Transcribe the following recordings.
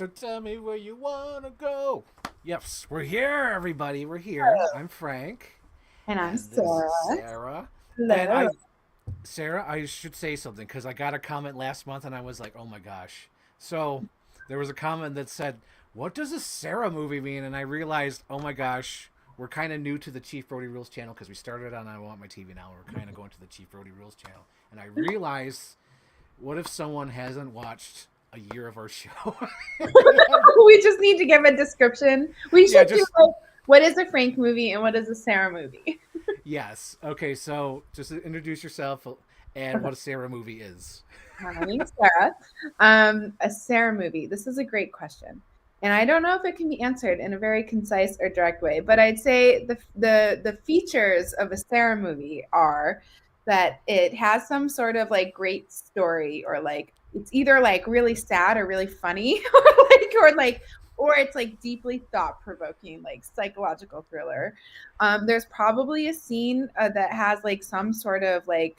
So tell me where you wanna go. Yes, we're here, everybody. We're here. I'm Frank, And I'm and this is Sarah. Sarah. And Hello. Sarah, I should say something because I got a comment last month, and I was like, oh my gosh. So there was a comment that said, "What does a Sarah movie mean?" And I realized, oh my gosh, we're kind of new to the Chief Brody Rules channel because we started on I Want My TV Now. We're kind of going to the Chief Brody Rules channel, and I realized, what if someone hasn't watched a year of our show? We just need to give a description. We Yeah, should do just like what is a Frank movie and what is a Sarah movie? yes. Okay, so just introduce yourself and Okay. what a Sarah movie is. My name's Sarah. A Sarah movie. This is a great question. And I don't know if it can be answered in a very concise or direct way, but I'd say the features of a Sarah movie are that it has some sort of like great story, or like it's either like really sad or really funny, or it's like deeply thought provoking, like psychological thriller. There's probably a scene that has like some sort of like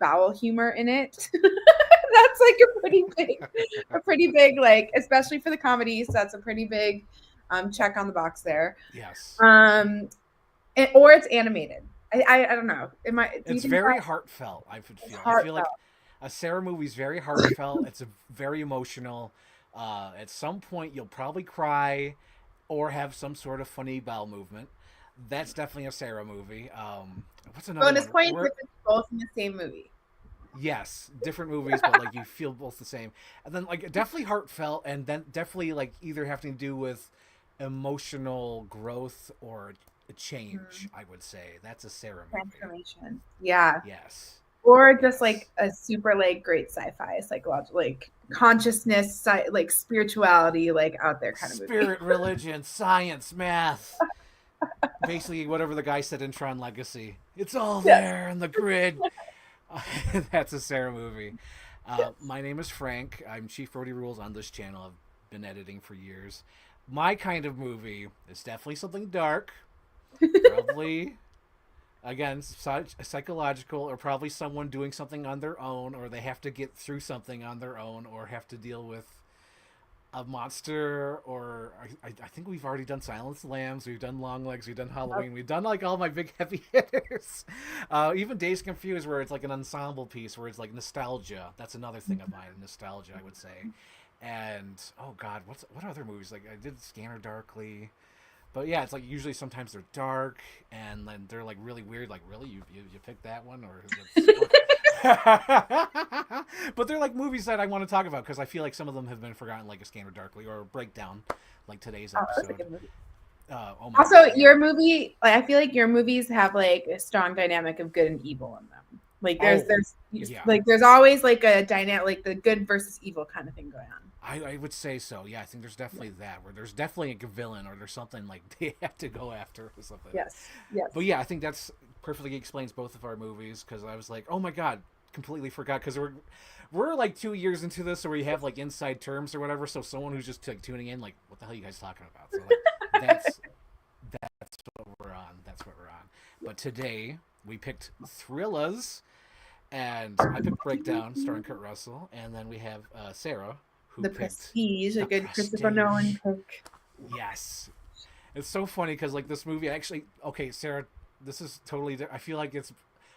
bowel humor in it. That's like a pretty big, like, especially for the comedies. That's a pretty big check on the box there. Yes. Um, or it's animated. I don't know. Do you It's think very that heartfelt, I would it's feel. I feel like heartfelt? a Sarah movie is very heartfelt. It's a very emotional. At some point, you'll probably cry or have some sort of funny bowel movement. That's definitely a Sarah movie. What's another Bonus one? points if it's both in the same movie. Yes, different movies, but like you feel both the same. And then like definitely heartfelt, and then definitely like either having to do with emotional growth or a change. Mm-hmm. I would say that's a Sarah movie. Transformation. Yeah. Yes, Or just yes. like a super like great sci-fi, psychological, like consciousness, like spirituality, like out there kind of movie. Spirit, religion, science, math. Basically, whatever the guy said in Tron Legacy. It's all Yes. there in the grid. That's a Sarah movie. My name is Frank. I'm Chief Brody Rules on this channel. I've been editing for years. My kind of movie is definitely something dark. Probably, again, psychological, or probably someone doing something on their own, or they have to get through something on their own, or have to deal with a monster, or I think we've already done Silence of the Lambs, we've done Long Legs, we've done Halloween, we've done like all my big heavy hitters. Even Days Confused, where it's like an ensemble piece, where it's like nostalgia. That's another thing of mine, nostalgia, I would say. And oh god, what other movies? Like I did Scanner Darkly, but yeah, it's like usually sometimes they're dark and then they're like really weird. Like really, you picked that one, or but they're like movies that I want to talk about because I feel like some of them have been forgotten, like A Scanner Darkly or Breakdown, like today's Oh, that's a episode. good movie. Oh my Also, god, yeah. your movie, like, I feel like your movies have like a strong dynamic of good and evil in them. Like Oh yeah, there's always like a dynamic, like the good versus evil kind of thing going on. I would say so. Yeah, I think there's definitely that where there's definitely a villain or there's something like they have to go after or something. Yes. Yes. But yeah, I think that's perfectly explains both of our movies because I was like, oh my god, completely forgot because we're like 2 years into this, so we have like inside terms or whatever. So someone who's just like tuning in, like, what the hell are you guys talking about? So like, that's what we're on. That's what we're on. But today we picked thrillers, and I picked Breakdown, starring Kurt Russell, and then we have Sarah who The picked Prestige, a The good Christopher Nolan Prestige. pick. Yes, it's so funny because like this movie actually. Okay, Sarah, this is totally. I feel like it's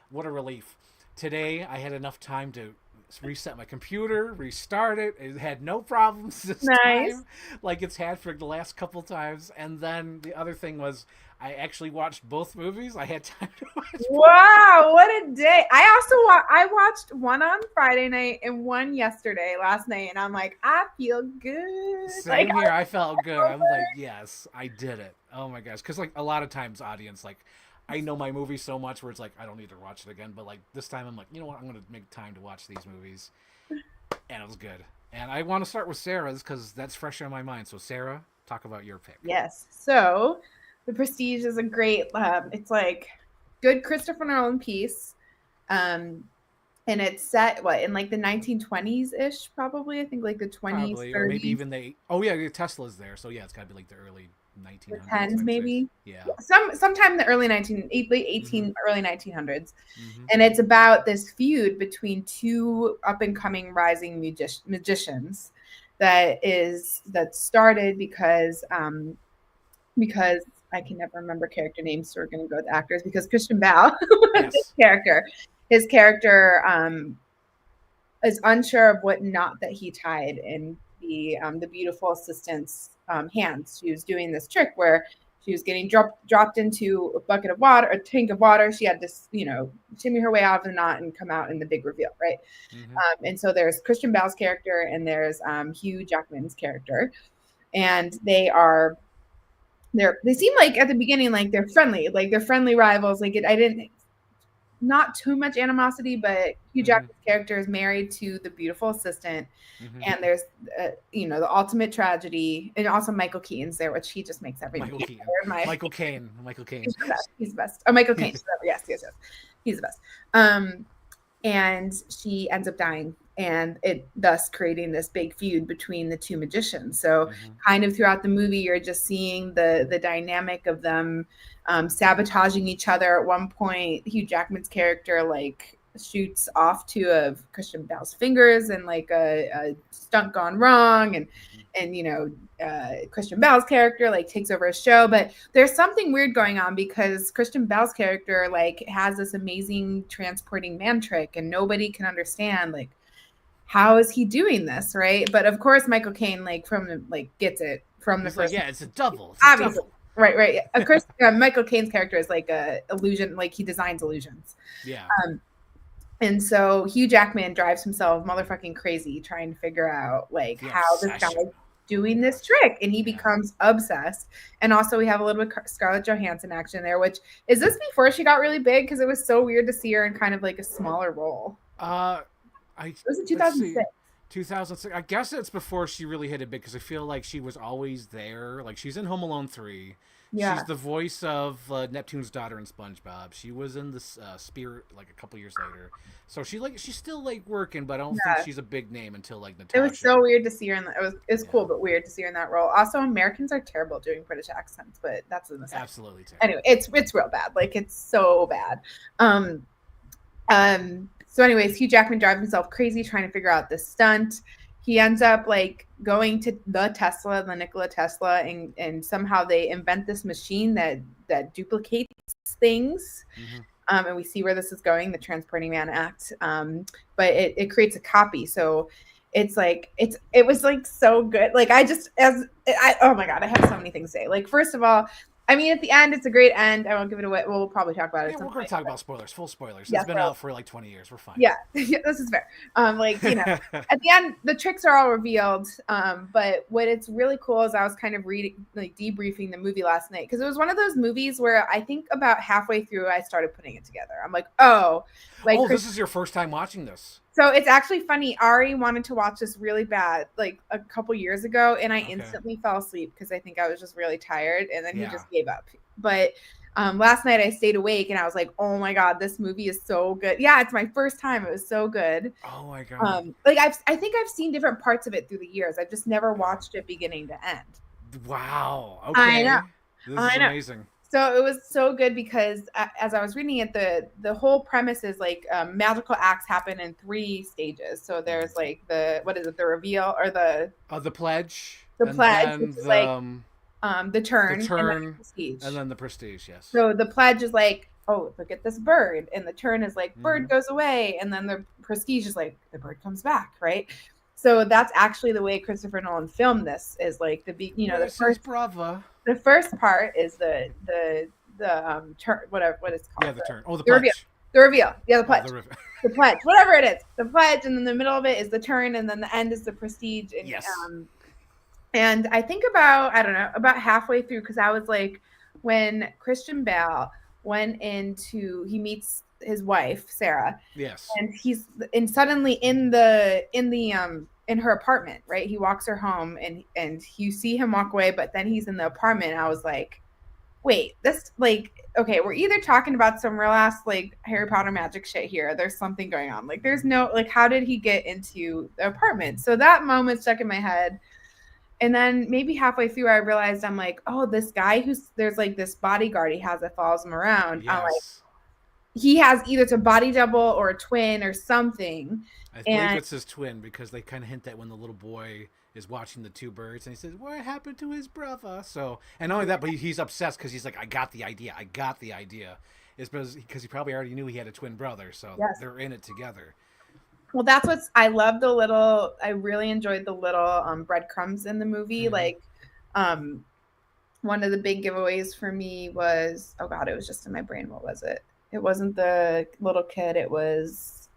what a relief. Today I had enough time to reset my computer, restart it. It had no problems this Nice. time, like it's had for the last couple times. And then the other thing was I actually watched both movies. I had time to watch both Wow, movies. what a day. I watched one on Friday night and one yesterday last night, and I'm like, I feel good. Like, Same here. I felt good. I'm like, yes, I did it. Oh my gosh, because like a lot of times, audience, like I know my movie so much where it's like I don't need to watch it again. But like this time, I'm like, you know what? I'm gonna make time to watch these movies, and it was good. And I want to start with Sarah's because that's fresh on my mind. So Sarah, talk about your pick. yes. So, The Prestige is a great. It's like good Christopher Nolan piece. Um, and it's set what in like the 1920s ish, probably. I think like the 20s, Probably, or maybe 30s, even they. Oh yeah, the Tesla's there. So yeah, it's got to be like the early the 1900s. 10s, I would say. maybe. Yeah. Yeah, sometime in the late Mm-hmm. 18, early 1900s. Mm-hmm. And it's about this feud between two up and coming rising magicians. that started because I can never remember character names, so we're going to go with actors because Christian Bale was Yes. his character is unsure of what knot that he tied in the beautiful assistant's hands. She was doing this trick where she was getting dropped into a bucket of water, a tank of water. She had to, shimmy her way out of the knot and come out in the big reveal, right? Mm-hmm. And so there's Christian Bale's character and there's Hugh Jackman's character, and they seem like at the beginning like they're friendly rivals. I didn't not too much animosity, but Hugh Jackman's character is married to the beautiful assistant, and there's the ultimate tragedy, and also Michael Keaton's there, which he just makes everything. Michael Caine. He's the best. Oh, Michael Caine. Yes, he's the best. And she ends up dying, and it thus creating this big feud between the two magicians. So kind of throughout the movie, you're just seeing the dynamic of them sabotaging each other. At one point, Hugh Jackman's character shoots off two of Christian Bale's fingers and a stunt gone wrong, and Christian Bale's character takes over a show. But there's something weird going on because Christian Bale's character has this amazing transporting man trick, and nobody can understand how is he doing this, right? But of course Michael Caine gets it from the first. It's a double. Obviously. Right. Of course, Michael Caine's character is a illusion, he designs illusions. Yeah. And so Hugh Jackman drives himself motherfucking crazy trying to figure out how this guy is doing this trick, and he becomes obsessed. And also we have a little bit of Scarlett Johansson action there, which is this before she got really big, because it was so weird to see her in kind of a smaller role. It was in 2006. 2006. I guess it's before she really hit it big, because I feel like she was always there. She's in Home Alone 3. Yeah. She's the voice of Neptune's daughter in SpongeBob. She was in this Spirit a couple years later. So she's still working, but I don't think she's a big name until Natasha. It was so weird to see her in that. It was cool, but weird to see her in that role. Also, Americans are terrible doing British accents, but that's in the same. Absolutely terrible. Anyway, it's real bad. It's so bad. So anyways, Hugh Jackman drives himself crazy trying to figure out this stunt. He ends up going to the Nikola Tesla, and somehow they invent this machine that duplicates things. And we see where this is going, the Transporting Man Act. But it creates a copy. So it was so good. Oh my God, I have so many things to say. First of all, I mean, at the end, it's a great end. I won't give it away. We'll probably talk about it. Yeah, we're going to talk about spoilers, full spoilers. It's been out for 20 years. We're fine. Yeah, this is fair. At the end, the tricks are all revealed. But what it's really cool is I was kind of reading, debriefing the movie last night, because it was one of those movies where I think about halfway through, I started putting it together. I'm like, this is your first time watching this. So it's actually funny. Ari wanted to watch this really bad, a couple years ago, and I instantly fell asleep because I think I was just really tired, and then he just gave up. But last night I stayed awake, and I was like, "Oh my God, this movie is so good!" Yeah, it's my first time. It was so good. Oh my God. I think I've seen different parts of it through the years. I've just never watched it beginning to end. Wow. Okay. I know. This is amazing. So it was so good because as I was reading it, the whole premise is magical acts happen in 3 stages. So there's the reveal or the pledge. The pledge, which is the turn, and the prestige. And then the prestige, yes. So the pledge is oh, look at this bird, and the turn is bird goes away, and then the prestige is the bird comes back, right? So that's actually the way Christopher Nolan filmed this. Is the first brava. The first part is the turn, whatever what it's called. Yeah, the turn. Oh, the pledge. Reveal. The reveal. Yeah, the pledge. The the pledge. Whatever it is. The pledge, and then the middle of it is the turn, and then the end is the prestige. And, yes. And I think about halfway through, because I was when Christian Bale he meets his wife Sarah. Yes. And suddenly in her apartment, right? He walks her home, and you see him walk away, but then he's in the apartment. And I was like, wait, this okay, we're either talking about some real ass Harry Potter magic shit here. There's something going on. There's no how did he get into the apartment? So that moment stuck in my head. And then maybe halfway through, I realized I'm oh, this guy there's this bodyguard he has that follows him around. Yes. I'm he has either a body double or a twin or something. I believe it's his twin, because they kind of hint that when the little boy is watching the two birds, and he says, "What happened to his brother?" So, and not only that, but he's obsessed because he's like, "I got the idea. I got the idea." It's because he probably already knew he had a twin brother, so Yes. they're in it together. Well, that's what's I love the little. I really enjoyed the little breadcrumbs in the movie. Mm-hmm. Like, um, one of the big giveaways for me was, oh god, it was just in my brain. What was it? It wasn't the little kid. It was,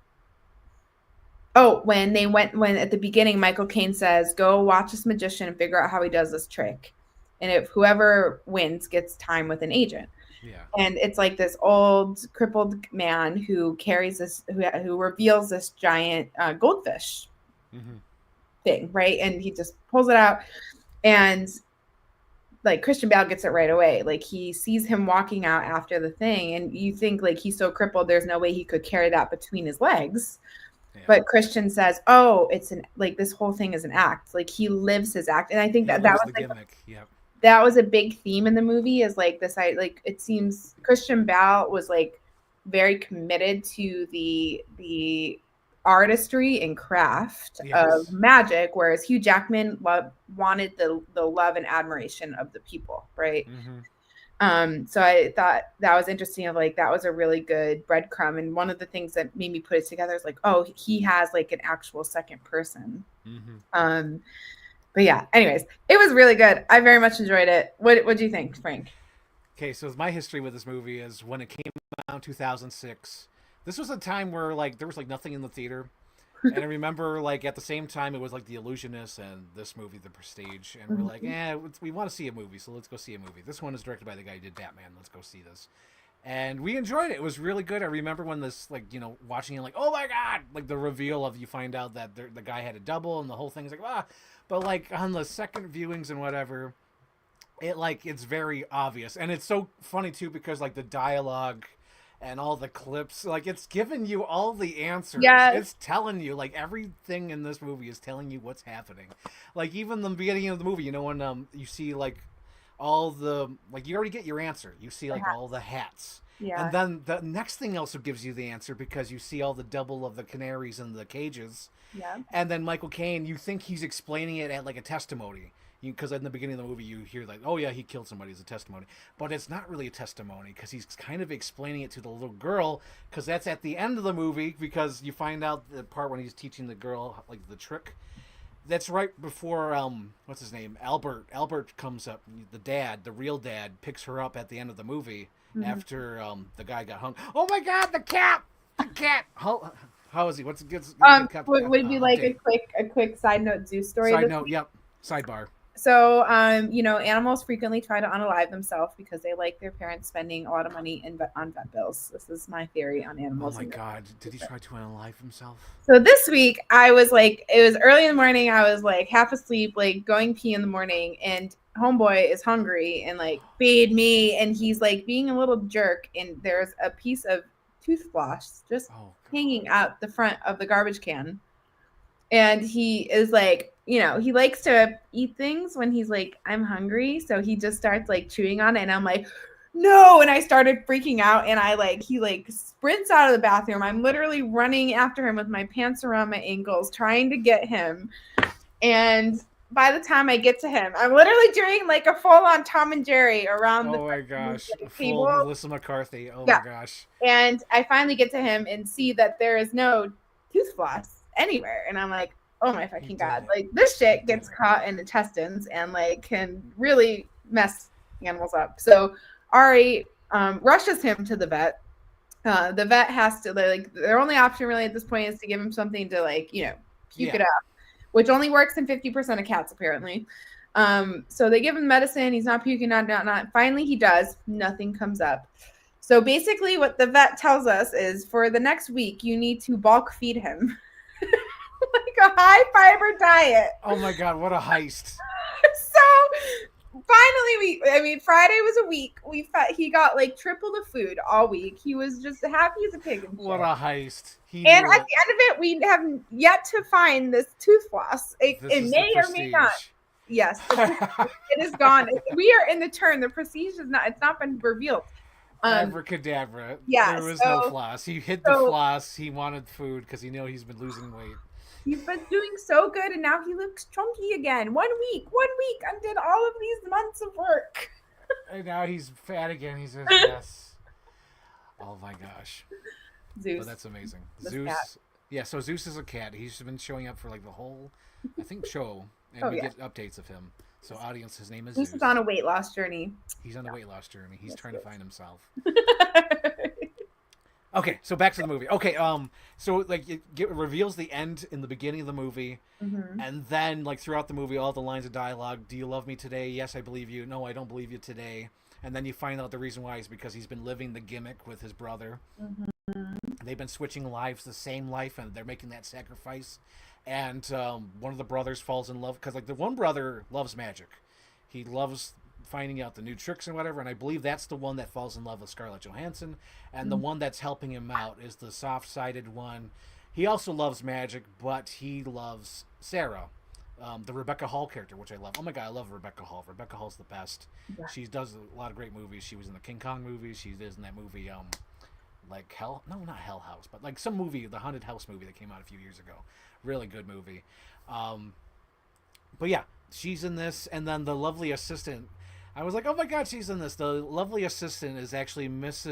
oh, when at the beginning, Michael Caine says, "Go watch this magician and figure out how he does this trick, and if whoever wins gets time with an agent." Yeah. And it's like this old crippled man who carries this, who reveals this giant goldfish Mm-hmm. thing, right? And he just pulls it out, and like Christian Bale gets it right away. Like he sees him walking out after the thing, and you think like he's so crippled, there's no way he could carry that between his legs. Yeah. But Christian says, "Oh, it's an like this whole thing is an act. Like he lives his act." And I think that was the like, gimmick. Yeah. That was a big theme in the movie. Is like this, like it seems Christian Bale was like very committed to the artistry and craft of magic, whereas Hugh Jackman wanted the love and admiration of the people, right? So I thought that was interesting. Of like that was a really good breadcrumb, and one of the things that made me put it together is like, oh, he has like an actual second person. But yeah, anyways, it was really good. I very much enjoyed it. What do you think, Frank? Okay, so my history with this movie is when it came out in 2006. This was a time where like there was like nothing in the theater, and I remember like at the same time it was like The Illusionist and this movie, The Prestige, and we're like, we want to see a movie, so let's go see a movie. This one is directed by the guy who did Batman. Let's go see this. And we enjoyed it. It was really good. I remember when this, like, you know, watching it, like, oh my god, like the reveal of you find out that the guy had a double, and the whole thing is like, ah. But like on the second viewings and whatever, it's very obvious, and it's so funny too because like the dialogue and all the clips, like it's giving you all the answers. Yes. It's telling you like everything in this movie is telling you what's happening. Like even the beginning of the movie, you know, when you see like all the like you already get your answer. You see like all the hats. Yeah. And then the next thing also gives you the answer because you see all the double of the canaries in the cages. Yeah. And then Michael Caine, you think he's explaining it at like a testimony. Because in the beginning of the movie you hear like, oh yeah, he killed somebody as a testimony. But it's not really a testimony because he's kind of explaining it to the little girl because that's at the end of the movie because you find out the part when he's teaching the girl like the trick. That's right before what's his name? Albert. Albert comes up, the dad, the real dad, picks her up at the end of the movie after the guy got hung. Oh my god, the cat! The cat! How is he? What's good? Would it be like a quick side note zoo story? Side note, yep. Sidebar. So, you know, animals frequently try to unalive themselves because they like their parents spending a lot of money on vet bills. This is my theory on animals. Oh my god, did he try to unalive himself? So this week, I was like, it was early in the morning. I was like half asleep, like going pee in the morning, and homeboy is hungry and like feed me, and he's like being a little jerk, and there's a piece of tooth floss just hanging out the front of the garbage can. And he is like, you know, he likes to eat things when he's like, I'm hungry. So he just starts like chewing on it. And I'm like, no. And I started freaking out. And he like sprints out of the bathroom. I'm literally running after him with my pants around my ankles, trying to get him. And by the time I get to him, I'm literally doing like a full on Tom and Jerry around the my gosh. table. Full Melissa McCarthy. Oh my gosh. And I finally get to him and see that there is no tooth floss anywhere, and I'm like, oh my fucking god, like this shit gets caught in the intestines and like can really mess animals up. So Ari rushes him to the vet. The vet has to like, their only option really at this point is to give him something to like, you know, puke it out, which only works in 50% of cats apparently. So they give him medicine, he's not puking, not finally he does, nothing comes up. So basically what the vet tells us is for the next week you need to bulk feed him. Like a high fiber diet. Oh my god, what a heist. So finally Friday was a week. He got like triple the food all week. He was just happy as a pig. What a heist. And at the end of it, we have yet to find this tooth floss. It may or may not. Yes, it is gone. We are in the turn. The Prestige it's not been revealed. Abracadabra. Yeah, there was no floss. He hid the floss. He wanted food because he knew he's been losing weight. He's been doing so good, and now he looks chunky again. 1 week, undid all of these months of work. And now he's fat again. He says yes. Oh my gosh. But Zeus, that's amazing. this cat. Zeus. Yeah, so Zeus is a cat. He's been showing up for like the whole, I think, show. And Oh we yeah, get updates of him. So, audience, his name is Zeus Zeus. is on a weight loss journey. He's on a weight loss journey. He's Yes, trying he to is. find himself. Okay, so back to the movie. Okay, so like it reveals the end in the beginning of the movie, and then like throughout the movie, all the lines of dialogue: "Do you love me today? Yes, I believe you. No, I don't believe you today." And then you find out the reason why is because he's been living the gimmick with his brother. They've been switching lives, the same life, and they're making that sacrifice. And one of the brothers falls in love because like the one brother loves magic. He loves finding out the new tricks and whatever, and I believe that's the one that falls in love with Scarlett Johansson, and the one that's helping him out is the soft-sided one. He also loves magic, but he loves Sarah, the Rebecca Hall character, which I love. Oh my god, I love Rebecca Hall. Rebecca Hall's the best. Yeah. She does a lot of great movies. She was in the King Kong movies. She is in that movie, like Hell, no, not Hell House, but like some movie, the Haunted House movie that came out a few years ago. Really good movie. But yeah, she's in this, and then the lovely assistant. I was like, oh my god, she's in this. The lovely assistant is actually Miss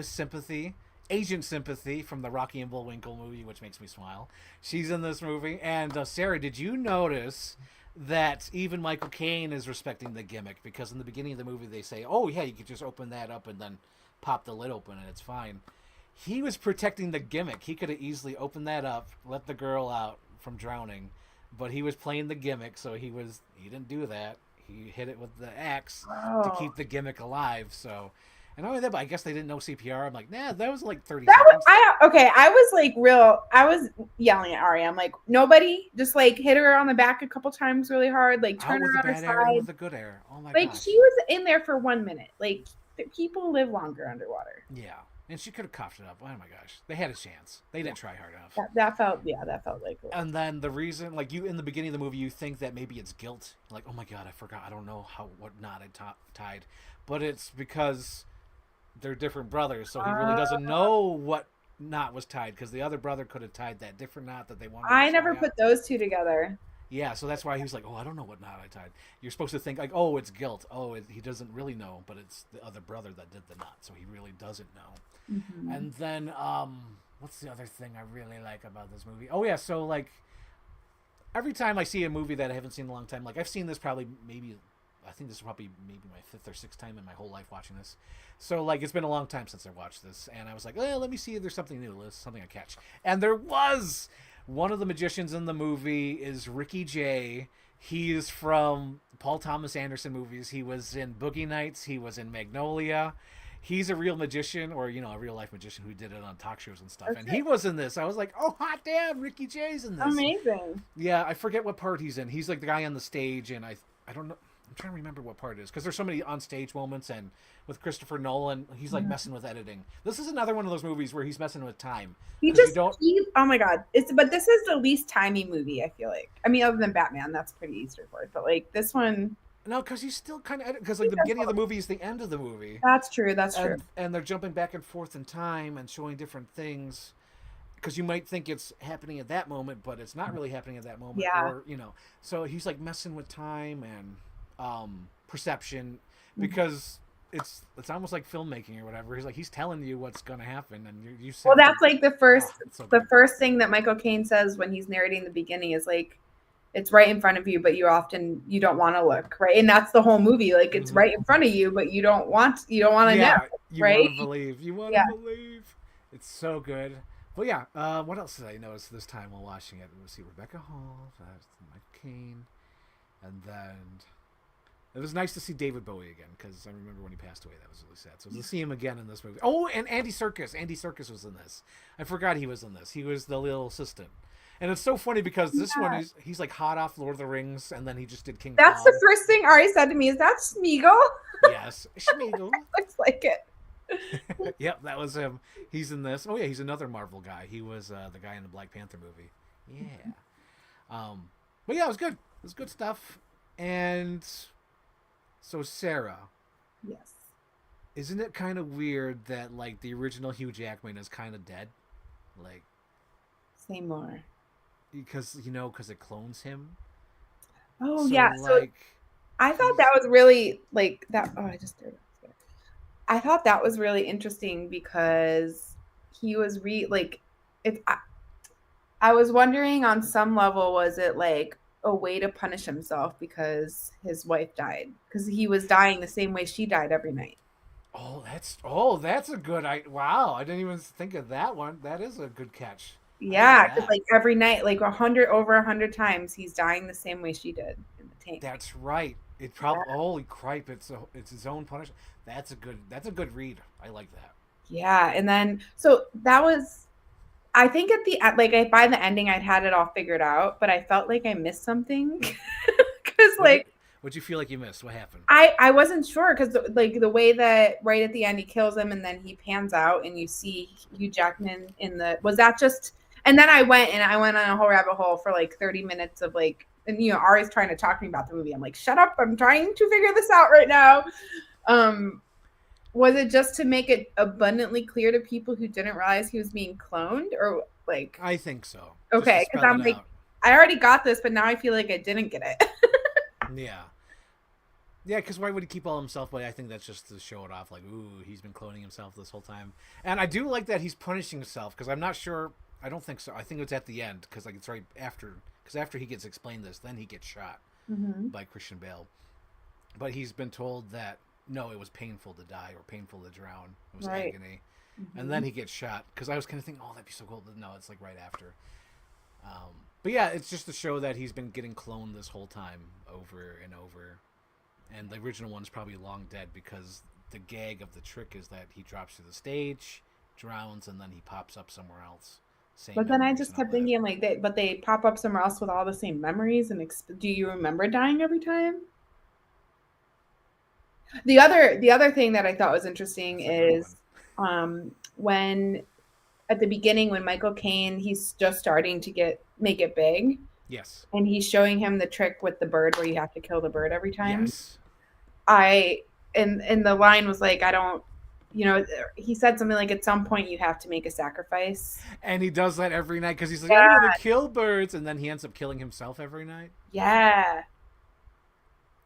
Sympathy, Agent Sympathy from the Rocky and Bullwinkle movie, which makes me smile. She's in this movie. And Sarah, did you notice that even Michael Caine is respecting the gimmick? Because in the beginning of the movie, they say, oh yeah, you could just open that up and then pop the lid open and it's fine. He was protecting the gimmick. He could have easily opened that up, let the girl out from drowning, but he was playing the gimmick, so he didn't do that. He hit it with the axe to keep the gimmick alive. So, and not only that, but I guess they didn't know CPR. I'm like, nah, that was like 30 seconds. I was like I was yelling at Ari. I'm like, nobody, just like hit her on the back a couple times really hard, like turn her on her Air and side. with a good air. Oh my Like gosh. she was in there for 1 minute. Like people live longer underwater. Yeah. And she could have coughed it up. Oh my gosh. They had a chance. They didn't try hard enough. That felt like And then the reason, like you in the beginning of the movie, you think that maybe it's guilt. Like, oh my god, I forgot. I don't know what knot I tied. But it's because they're different brothers. So he really doesn't know what knot was tied because the other brother could have tied that different knot that they wanted. I never put those two together. Yeah, so that's why he was like, oh, I don't know what knot I tied. You're supposed to think like, oh, it's guilt. Oh, he doesn't really know, but it's the other brother that did the knot, so he really doesn't know. And then, what's the other thing I really like about this movie? Oh yeah, so like every time I see a movie that I haven't seen in a long time, like I've seen this probably I think this is probably maybe my 5th or 6th time in my whole life watching this. So like it's been a long time since I watched this, and I was like, let me see if there's something new, something I catch. And there was. One of the magicians in the movie is Ricky Jay. He is from Paul Thomas Anderson movies. He was in Boogie Nights. He was in Magnolia. He's a real magician, or a real life magician who did it on talk shows and stuff. Okay. And he was in this. I was like, oh hot damn, Ricky Jay's in this. Amazing. Yeah, I forget what part he's in. He's like the guy on the stage, and I don't know. I'm trying to remember what part it is because there's so many on stage moments, and with Christopher Nolan, he's like messing with editing. This is another one of those movies where he's messing with time. Oh my god! But this is the least timey movie. I feel like. I mean, other than Batman, that's pretty straightforward. But like this one. No, because he's still kind of because like the beginning of the movie is the end of the movie. That's true. That's true. And they're jumping back and forth in time and showing different things. Because you might think it's happening at that moment, but it's not really happening at that moment. Yeah. Or so he's like messing with time and perception because it's almost like filmmaking or whatever. He's telling you what's going to happen, and you well, that's like the first thing that Michael Caine says when he's narrating the beginning is like, it's right in front of you, but you don't want to look, right? And that's the whole movie. Like it's right in front of you, but you don't want to know, right? You want to believe. It's so good. Well, yeah. What else did I notice this time while watching it? Let's see, Rebecca Hall, Michael Caine, and then it was nice to see David Bowie again because I remember when he passed away. That was really sad. So to see him again in this movie. Oh, and Andy Serkis. Andy Serkis was in this. I forgot he was in this. He was the little assistant. And it's so funny because this one he's like hot off Lord of the Rings, and then he just did King Kong. That's the first thing Ari said to me. Is that Smeagol? Yes, Smeagol. Looks like it. Yep, that was him. He's in this. Oh yeah, he's another Marvel guy. He was the guy in the Black Panther movie. Yeah. But yeah, it was good. It was good stuff. And so Sarah. Yes. Isn't it kind of weird that like the original Hugh Jackman is kind of dead? Like. Say more. because it clones him. Oh So yeah. So like I thought he's that was really like that. Oh, I just threw it. I thought that was really interesting because he was like it. I was wondering on some level, was it like a way to punish himself because his wife died? Because he was dying the same way she died every night. that's a good wow, I didn't even think of that one. That is a good catch. I like Yeah, because that. like every night, like over 100 times, he's dying the same way she did in the tank. That's right. It Yeah. probably holy cripe, it's his own punishment. That's a good read. I like that. Yeah, and then so that was I think at the like by the ending I'd had it all figured out, but I felt like I missed something because What you like what you feel like you missed? What happened? I wasn't sure because like the way that right at the end he kills him and then he pans out and you see Hugh Jackman in the was that just and then I went on a whole rabbit hole for like 30 minutes of like and Ari's trying to talk to me about the movie. I'm like, shut up, I'm trying to figure this out right now. Um was it just to make it abundantly clear to people who didn't realize he was being cloned or like I think so. Just to okay, because spell I'm it like out. I already got this, but now I feel like I didn't get it. Yeah. Yeah, because why would he keep all himself? But I think that's just to show it off. Like, ooh, he's been cloning himself this whole time. And I do like that he's punishing himself because I'm not sure. I don't think so. I think it's at the end because like it's right after. Because after he gets explained this, then he gets shot Mm-hmm. by Christian Bale. But he's been told that no, it was painful to die or painful to drown. It was Right. agony, and Mm-hmm. then he gets shot. Because I was kind of thinking, oh, that'd be so cool. But no, it's like right after. But yeah, it's just to show that he's been getting cloned this whole time over and over. And the original one's probably long dead because the gag of the trick is that he drops to the stage, drowns, and then he pops up somewhere else. Same But then I memories just and all kept that. thinking, like, they pop up somewhere else with all the same memories. And do you remember dying every time? The other thing that I thought was interesting That's a good one. is when at the beginning when Michael Caine he's just starting to make it big, Yes. and he's showing him the trick with the bird where you have to kill the bird every time. Yes. I and the line was like, I don't, he said something like, at some point you have to make a sacrifice. And he does that every night because he's like, I'm Yeah, gonna kill birds, and then he ends up killing himself every night. yeah.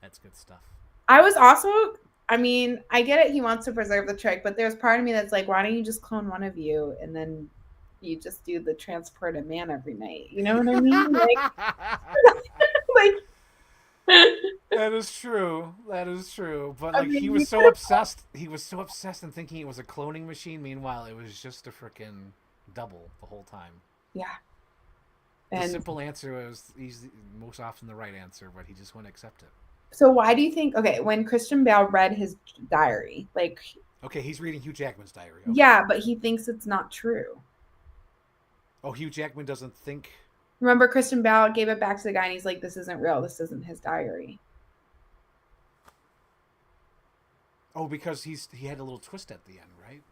That's good stuff. I was also, I mean, I get it. He wants to preserve the trick, but there's part of me that's like, why don't you just clone one of you and then you just do the transport a man every night? You know what I mean? Like, That is true. That is true. But I like he mean, was you so could obsessed. He was so obsessed in thinking it was a cloning machine. Meanwhile, it was just a freaking double the whole time. yeah. The And simple answer was he's most often the right answer, but he just wouldn't accept it. so, why do you think? Okay, when Christian Bale read his diary, like, Okay, he's reading Hugh Jackman's diary. Okay. yeah, but he thinks it's not true. Oh, Hugh Jackman doesn't think. Remember, Christian Bale gave it back to the guy, and he's like, "This isn't real. This isn't his diary." Oh, because he had a little twist at the end, right?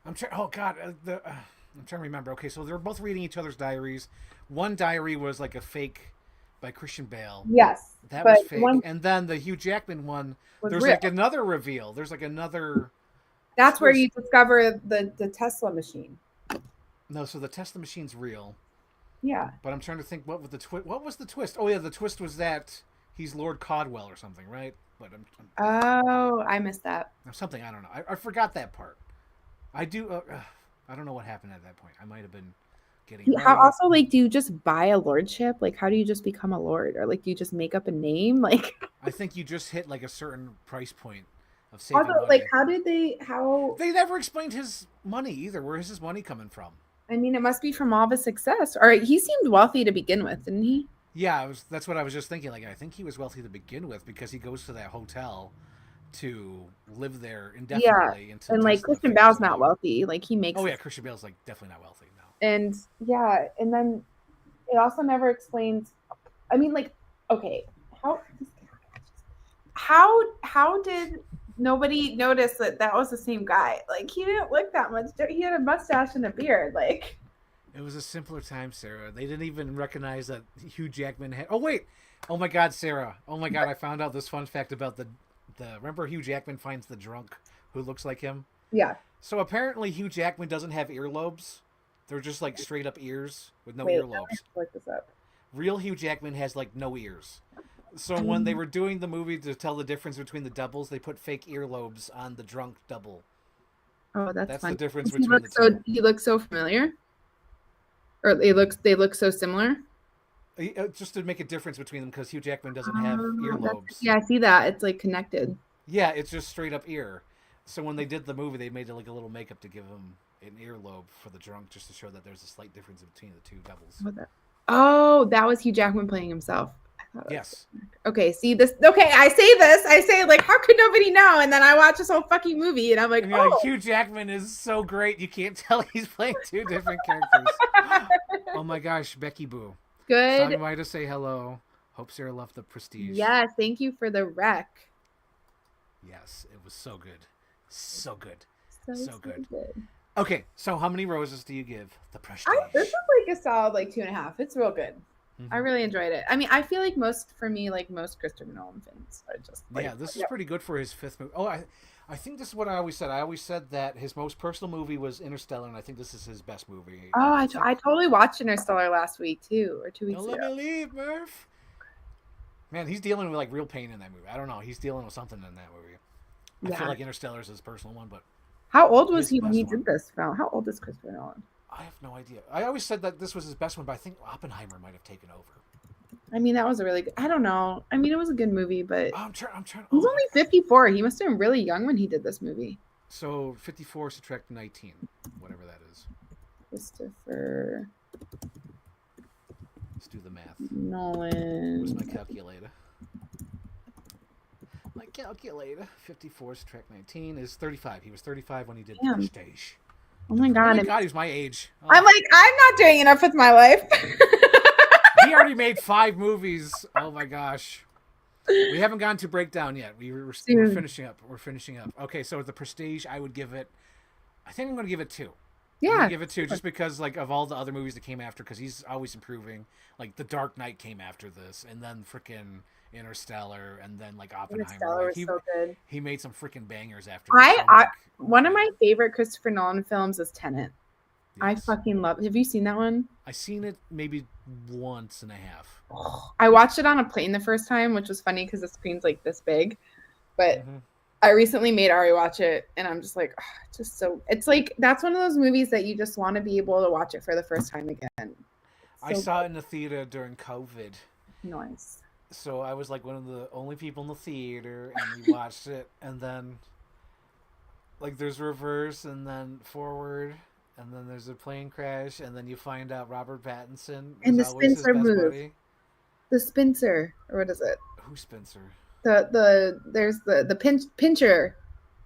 I'm trying. Oh God, I'm trying to remember. Okay, so they're both reading each other's diaries. One diary was like a fake by Christian Bale. Yes, That but was fake. one And then the Hugh Jackman one, was there's real. like another reveal. There's like another That's where twist. you discover the Tesla machine. No, so the Tesla machine's real. Yeah. But I'm trying to think what was the twist. What was the twist? Oh yeah, the twist was that he's Lord Codwell or something, right? But Oh, I missed that. something I don't know. I forgot that part. I do. I don't know what happened at that point. I might have been getting. How Oh, also like do you just buy a lordship? Like how do you just become a lord? Or like do you just make up a name? Like I think you just hit like a certain price point of saving also money. like how They never explained his money either. Where is his money coming from? I mean it must be from all the success. Or he seemed wealthy to begin with, didn't he? Yeah, that's what I was just thinking. Like, I think he was wealthy to begin with because he goes to that hotel to live there Yeah. indefinitely until And like Tesla Christian figures Bale's it not out. wealthy. Like he makes Oh yeah, Christian Bale's like definitely not wealthy now. and yeah, and then it also never explains I mean like okay, how did nobody notice that that was the same guy? Like he didn't look that much. He had a mustache and a beard. Like It was a simpler time, Sarah. They didn't even recognize that Hugh Jackman had. Oh wait, oh my God, Sarah. Oh my God, I found out this fun fact about the. Remember Hugh Jackman finds the drunk who looks like him. yeah, So apparently Hugh Jackman doesn't have earlobes. They're just like straight up ears with no Wait, I earlobes. have to look this up. Real Hugh Jackman has like no ears. So when they were doing the movie to tell the difference between the doubles, they put fake earlobes on the drunk double. Oh, that's That's funny. the difference Does he between the look two. He looks so familiar, or they look so similar. Just to make a difference between them because Hugh Jackman doesn't have earlobes. Yeah, I see that. It's like connected. Yeah, it's just straight up ear. So when they did the movie, they made it like a little makeup to give him an earlobe for the drunk, just to show that there's a slight difference between the two doubles. Oh, that was Hugh Jackman playing himself. Yes. Okay, see this. Okay, I say like, how could nobody know? And then I watch this whole fucking movie, and I'm like, And you're like, Hugh Jackman is so great, you can't tell he's playing two different characters. Oh my gosh, Becky Boo. Good. Stopping by to say hello. Hope Sarah loved the Prestige. Yes, thank you for the rec. Yes, it was so good. So good. So good. Okay, so how many roses do you give the Prestige? This is like a solid like 2.5. It's real good. I really enjoyed it. I mean, I feel like most Christopher Nolan films are just like, yeah, this is pretty good for his fifth movie. Oh, I think this is what I always said. I always said that his most personal movie was Interstellar, and I think this is his best movie. Oh, I totally watched Interstellar last week too, or 2 weeks ago. Don't let me leave, Murph. Man, he's dealing with like real pain in that movie. I don't know. He's dealing with something in that movie. I feel like Interstellar is his personal one, but how old was he when he did this film? How old is Christopher Nolan? I have no idea. I always said that this was his best one, but I think Oppenheimer might have taken over. I mean, that was a really good. I don't know. I mean, it was a good movie, but I'm trying. He was only 54. He must have been really young when he did this movie. So 54 subtract 19, whatever that is. Christopher. Let's do the math. Nolan. Where's my calculator? My calculator. 54 subtract 19 is 35. He was 35 when he did Prestige. Oh my god! Oh my god, he's my age. Oh. I'm like, I'm not doing enough with my life. He already made 5 movies. Oh my gosh. We haven't gotten to Breakdown yet. We're finishing up. We're finishing up. Okay, so the Prestige, I would give it. I think I'm going to give it 2. Yeah, give it 2 just because like of all the other movies that came after, because he's always improving. Like The Dark Knight came after this, and then freaking Interstellar, and then like Oppenheimer. Interstellar was so good. He made some freaking bangers after. One of my favorite Christopher Nolan films is Tenet. Yes. I fucking love it. Have you seen that one? I've seen it maybe once and a half. I watched it on a plane the first time, which was funny because the screen's like this big. But I recently made Ari watch it, and I'm just like, just so. It's like that's one of those movies that you just want to be able to watch it for the first time again. I saw it in the theater during COVID. Nice. So I was like one of the only people in the theater, and we watched it, and then like there's reverse and then forward. And then there's a plane crash, and then you find out Robert Pattinson and the Spencer move. Buddy. The Spencer, or what is it? Who's Spencer? There's the pincher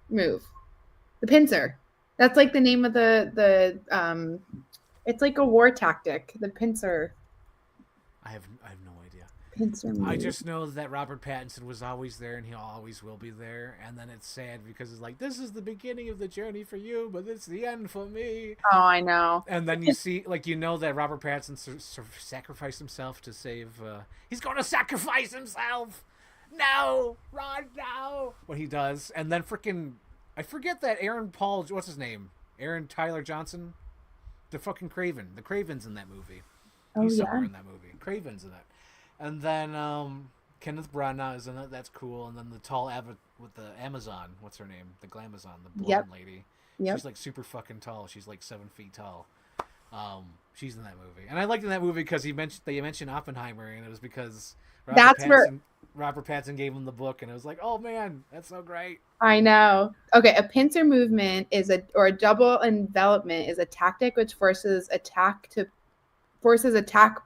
move. The pincer. That's like the name of the it's like a war tactic. The pincer. I have no idea. Pincer move. I just know that Robert Pattinson was always there, and he always will be there. And then it's sad because it's like, this is the beginning of the journey for you, but it's the end for me. Oh, I know. And then you see, like, you know that Robert Pattinson sacrificed himself to save. He's going to sacrifice himself. No, Ron, no. What he does, and then freaking, I forget that Aaron Paul. What's his name? Aaron Tyler Johnson, the fucking Craven. The Craven's in that movie. He's somewhere in that movie. Craven's in it. And then Kenneth Branagh is in it. That's cool. And then the tall with the Amazon. What's her name? The Glamazon, the blonde lady. Yep. She's like super fucking tall. She's like 7 feet tall. She's in that movie. And I liked in that movie because they mentioned Oppenheimer, and it was because Robert Pattinson gave him the book, and it was like, oh man, that's so great. I know. Okay, a pincer movement a double envelopment is a tactic which forces attack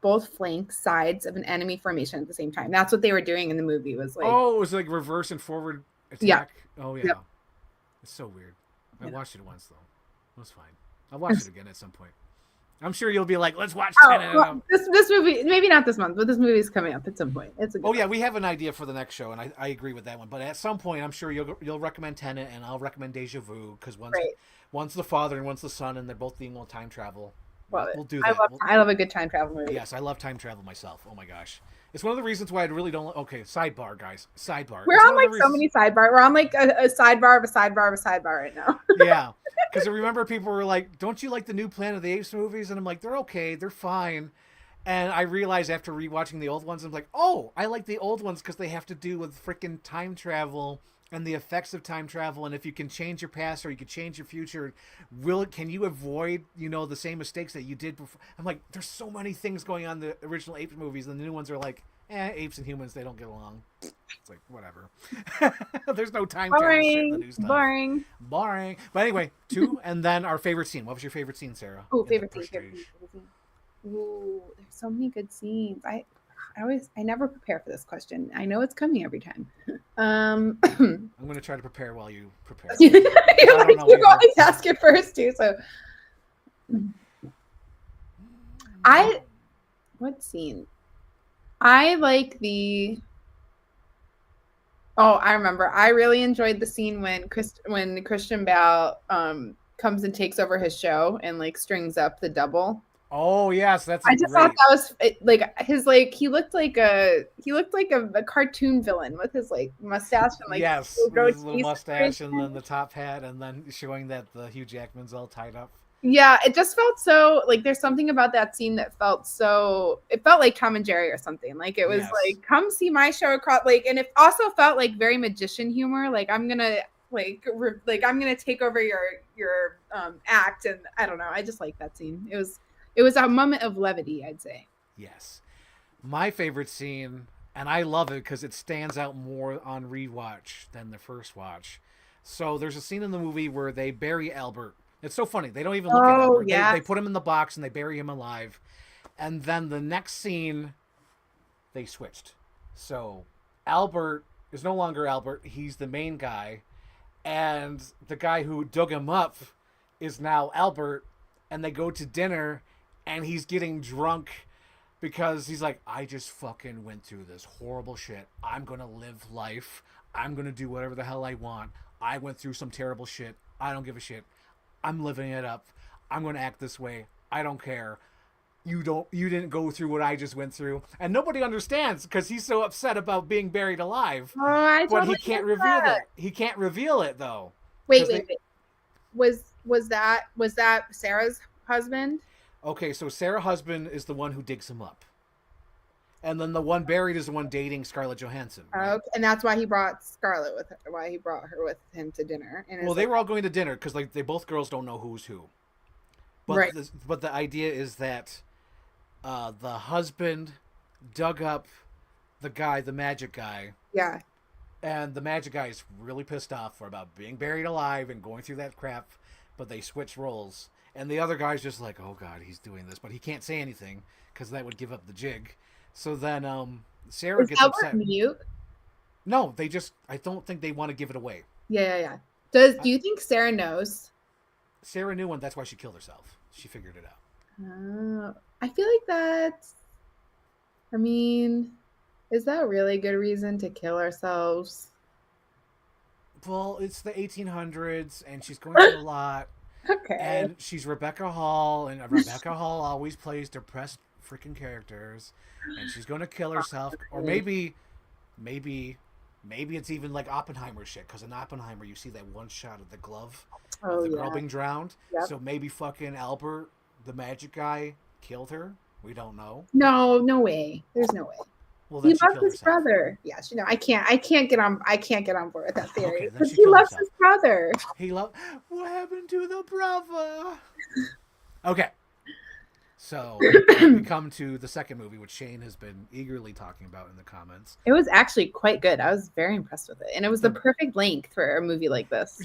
both flank sides of an enemy formation at the same time. That's what they were doing in the movie. Was like, it was like reverse and forward attack. Yeah. Oh yeah. Yep. It's so weird. I watched it once though. It was fine. I'll watch it again at some point. I'm sure you'll be like, let's watch Tenet. Well, this movie, maybe not this month, but this movie is coming up at some point. It's a good one. We have an idea for the next show, and I agree with that one. But at some point, I'm sure you'll recommend Tenet, and I'll recommend Deja Vu, because one's the father and one's the son, and they're both being on time travel. Love it. We'll do that. I love a good time travel movie. Yes, I love time travel myself. Oh my gosh. It's one of the reasons why I really don't. Okay, sidebar, guys. Sidebar. We're It's on one of the like so reasons... many sidebar. We're on like a sidebar of a sidebar of a sidebar right now. Yeah, because I remember people were like, "Don't you like the new Planet of the Apes movies?" And I'm like, "They're okay, they're fine." And I realized after rewatching the old ones, I'm like, "Oh, I like the old ones because they have to do with freaking time travel and the effects of time travel. And if you can change your past or you can change your future, can you avoid the same mistakes that you did before?" I'm like, "There's so many things going on in the original Apes movies, and the new ones are like, apes and humans, they don't get along." It's like, whatever. There's no time travel shit in the new stuff. Boring. But anyway, 2, and then our favorite scene. What was your favorite scene, Sarah? Oh, favorite scene. Ooh, there's so many good scenes. I never prepare for this question. I know it's coming every time. I'm going to try to prepare while you prepare. You always ask it first too. So, what scene? I like the. Oh, I remember. I really enjoyed the scene when Christian Bale comes and takes over his show and like strings up the double. Oh yes, that's. I just thought that was he looked like a cartoon villain with his like mustache and like his little mustache and then the top hat and then showing that the Hugh Jackman's all tied up. Yeah, it just felt so like there's something about that scene that felt like Tom and Jerry or something. Like it was like, come see my show across and it also felt like very magician humor. Like I'm gonna I'm gonna take over your act, and I don't know. I just like that scene. It was a moment of levity, I'd say. Yes. My favorite scene, and I love it because it stands out more on rewatch than the first watch. So there's a scene in the movie where they bury Albert. It's so funny. They don't even look at Albert. Yeah. They put him in the box and they bury him alive. And then the next scene, they switched. So Albert is no longer Albert. He's the main guy. And the guy who dug him up is now Albert. And they go to dinner and he's getting drunk because he's like, I just fucking went through this horrible shit. I'm going to live life. I'm going to do whatever the hell I want. I went through some terrible shit. I don't give a shit. I'm living it up. I'm going to act this way. I don't care. You didn't go through what I just went through. And nobody understands because he's so upset about being buried alive. Oh, but he can't reveal that. He can't reveal it though. Wait. Was that Sarah's husband? Okay, so Sarah's husband is the one who digs him up. And then the one buried is the one dating Scarlett Johansson. Right? Okay, and that's why he brought Scarlett with her. Why he brought her with him to dinner. And well, they were all going to dinner because they both girls don't know who's who. But right. But the idea is that the husband dug up the guy, the magic guy. Yeah. And the magic guy is really pissed off about being buried alive and going through that crap. But they switch roles, and the other guy's just like, "Oh God, he's doing this," but he can't say anything because that would give up the jig. So then Sarah gets upset. Mute? No, I don't think they want to give it away. Yeah. Do you think Sarah knows? Sarah knew, and that's why she killed herself. She figured it out. I feel like that's. I mean, is that really a good reason to kill ourselves? Well, it's the 1800s, and she's going through a lot. Okay. And she's Rebecca Hall, and Rebecca Hall always plays depressed freaking characters, and she's going to kill herself. Or maybe it's even like Oppenheimer shit, because in Oppenheimer you see that one shot of the glove of the girl being drowned. Yep. So maybe fucking Albert, the magic guy, killed her. We don't know. No way. There's no way. Well, he loves his brother. Yeah, I can't get on board with that theory. Okay, but he loves his brother. What happened to the brother? Okay. So we come to the second movie, which Shane has been eagerly talking about in the comments. It was actually quite good. I was very impressed with it. And it was the perfect length for a movie like this.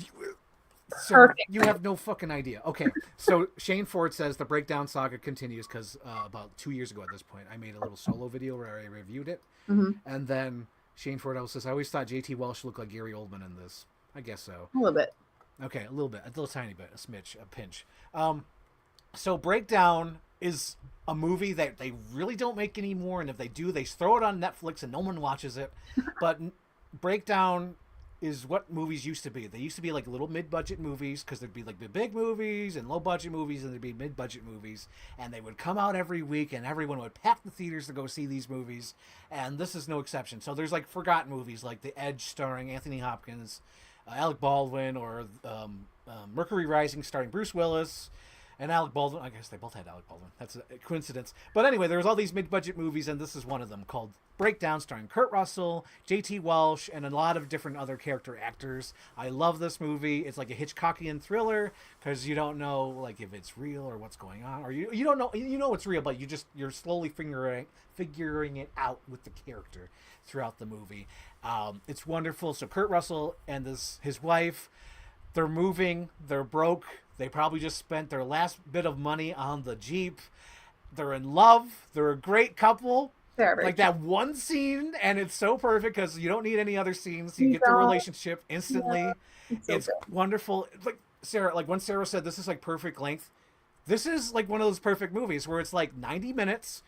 So perfect. You have no fucking idea. Okay, so Shane Ford says the Breakdown saga continues because about 2 years ago at this point, I made a little solo video where I reviewed it. Mm-hmm. And then Shane Ford also says, I always thought J.T. Welsh looked like Gary Oldman in this. I guess so. A little bit. Okay, a little bit. A little tiny bit. A smidge. A pinch. So Breakdown is a movie that they really don't make anymore. And if they do, they throw it on Netflix and no one watches it. But Breakdown is what movies used to be. They used to be like little mid-budget movies because there'd be like the big movies and low-budget movies, and there'd be mid-budget movies, and they would come out every week, and everyone would pack the theaters to go see these movies, and this is no exception. So there's like forgotten movies like The Edge starring Anthony Hopkins, Alec Baldwin, or Mercury Rising starring Bruce Willis, and Alec Baldwin. I guess they both had Alec Baldwin. That's a coincidence. But anyway, there was all these mid-budget movies, and this is one of them called Breakdown, starring Kurt Russell, J.T. Walsh, and a lot of different other character actors. I love this movie. It's like a Hitchcockian thriller because you don't know like if it's real or what's going on, or you don't know, you know it's real, but you're slowly figuring it out with the character throughout the movie. It's wonderful. So Kurt Russell and his wife, they're moving. They're broke. They probably just spent their last bit of money on the Jeep. They're in love. They're a great couple. Like that one scene, and it's so perfect because you don't need any other scenes. You get the relationship instantly. Yeah, it's wonderful. Like Sarah, like when Sarah said this is like perfect length, this is like one of those perfect movies where it's like 90 minutes.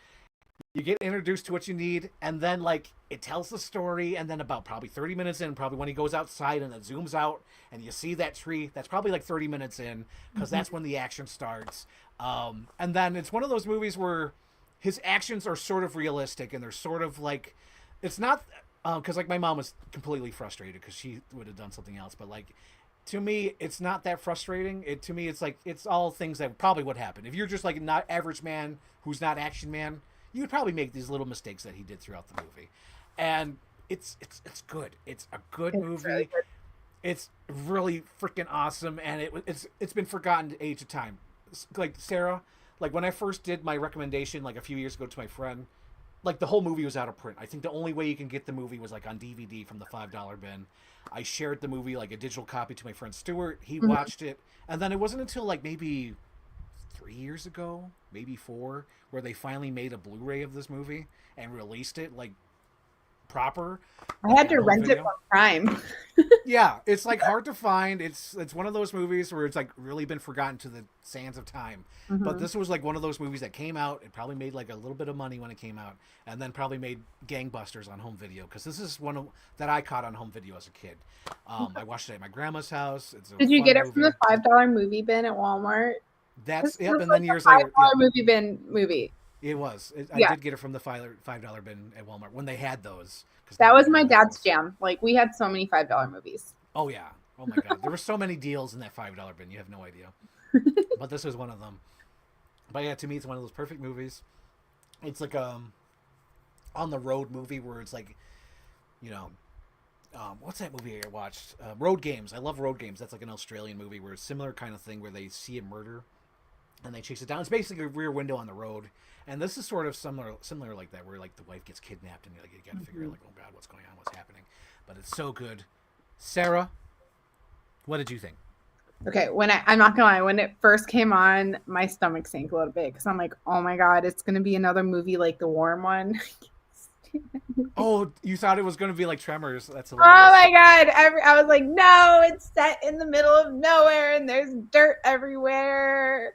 You get introduced to what you need, and then like it tells the story, and then about probably 30 minutes in, probably when he goes outside and it zooms out and you see that tree, that's probably like 30 minutes in because that's when the action starts. And then it's one of those movies where his actions are sort of realistic, and they're sort of like, it's not, because like my mom was completely frustrated because she would have done something else, but like to me it's not that frustrating. To me it's like it's all things that probably would happen if you're just like not average man who's not action man. You would probably make these little mistakes that he did throughout the movie, and it's good. It's a good movie. Really good. It's really freaking awesome, and it's been forgotten to age of time. Like Sarah, like when I first did my recommendation like a few years ago to my friend, like the whole movie was out of print. I think the only way you can get the movie was like on DVD from the $5 bin. I shared the movie like a digital copy to my friend Stuart. He watched it, and then it wasn't until like maybe 3 years ago, maybe 4, where they finally made a Blu-ray of this movie and released it like proper. I had to rent it from Prime. Yeah, it's like hard to find. It's one of those movies where it's like really been forgotten to the sands of time. But this was like one of those movies that came out. It probably made like a little bit of money when it came out, and then probably made gangbusters on home video because this is one that I caught on home video as a kid. I watched it at my grandma's house. Did you get it from the $5 movie bin at Walmart? That's yep, and then years later, $5 movie bin movie. It was. I did get it from the $5 bin at Walmart when they had those. That was my dad's jam. Like we had so many $5 movies. Oh yeah. Oh my god. There were so many deals in that $5 bin. You have no idea. But this was one of them. But yeah, to me, it's one of those perfect movies. It's like on the road movie where it's like, you know, what's that movie I watched? Road Games. I love Road Games. That's like an Australian movie where it's a similar kind of thing where they see a murder and they chase it down. It's basically a Rear Window on the road, and this is sort of similar like that, where like the wife gets kidnapped and you got to figure out like, oh god, what's going on, what's happening. But it's so good. Sarah, what did you think? Okay, I'm not gonna lie, when it first came on, my stomach sank a little bit because I'm like, oh my god, it's gonna be another movie like the Warm one. Oh, you thought it was going to be like Tremors? That's hilarious. Oh my god! I was like, no, it's set in the middle of nowhere and there's dirt everywhere.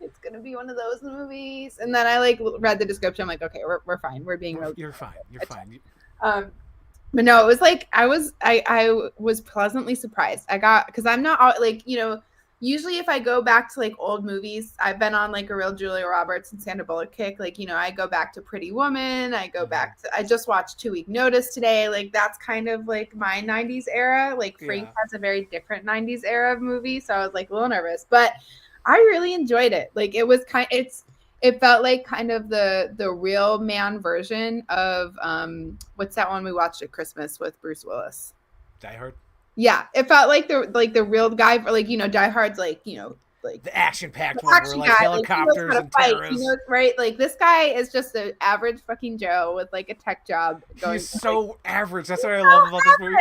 It's gonna be one of those movies. And then I like read the description. I'm like, okay, we're fine. We're being real. You're fine. You're fine. But no, it was like I was pleasantly surprised. Because I'm not like, you know. Usually if I go back to like old movies, I've been on like a real Julia Roberts and Sandra Bullock kick. Like, you know, I go back to Pretty Woman. I just watched 2 Week Notice today. Like that's kind of like my 90s era. Like Frank has a very different 90s era of movie. So I was like a little nervous, but I really enjoyed it. Like it was it felt like kind of the real man version of, what's that one we watched at Christmas with Bruce Willis? Die Hard. Yeah, it felt like the real guy, like, you know, Die Hard's like, you know, like the action-packed one, where like helicopters and terrorists. You know, right? Like this guy is just an average fucking Joe with like a tech job. He's so average. That's what I love about this movie.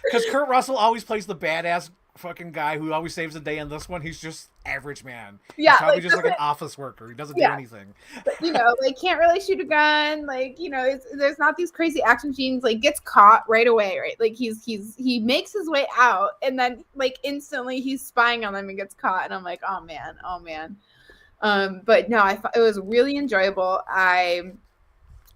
Because Kurt Russell always plays the badass fucking guy who always saves the day. In this one, he's just average man. Yeah, he's probably just like an office worker. He doesn't do anything. But, you know, like can't really shoot a gun. Like, you know, there's not these crazy action scenes. Like gets caught right away, right? Like he makes his way out, and then like instantly he's spying on them and gets caught. And I'm like, oh man. But no, I thought it was really enjoyable.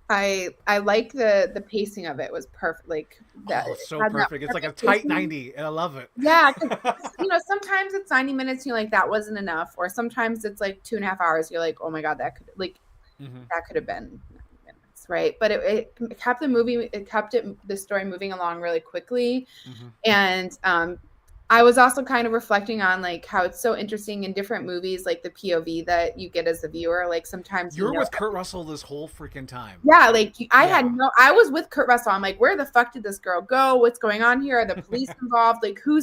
I like the pacing of it was perfect. Like that Oh, it it's so had that perfect. It's like a perfect tight pacing. 90, and I love it. Yeah, because sometimes it's 90 minutes. And you're like that wasn't enough, or sometimes it's like 2.5 hours. You're like, oh my god, Hmm. that could have been 90 minutes, right? But it kept the story moving along really quickly. Hmm. And I was also kind of reflecting on like how it's so interesting in different movies, like the POV that you get as a viewer. Like sometimes You're with Kurt Russell this whole freaking time. yeah, like Yeah. I was with Kurt Russell. I'm like, where the fuck did this girl go? What's going on here? Are the police involved? Like, who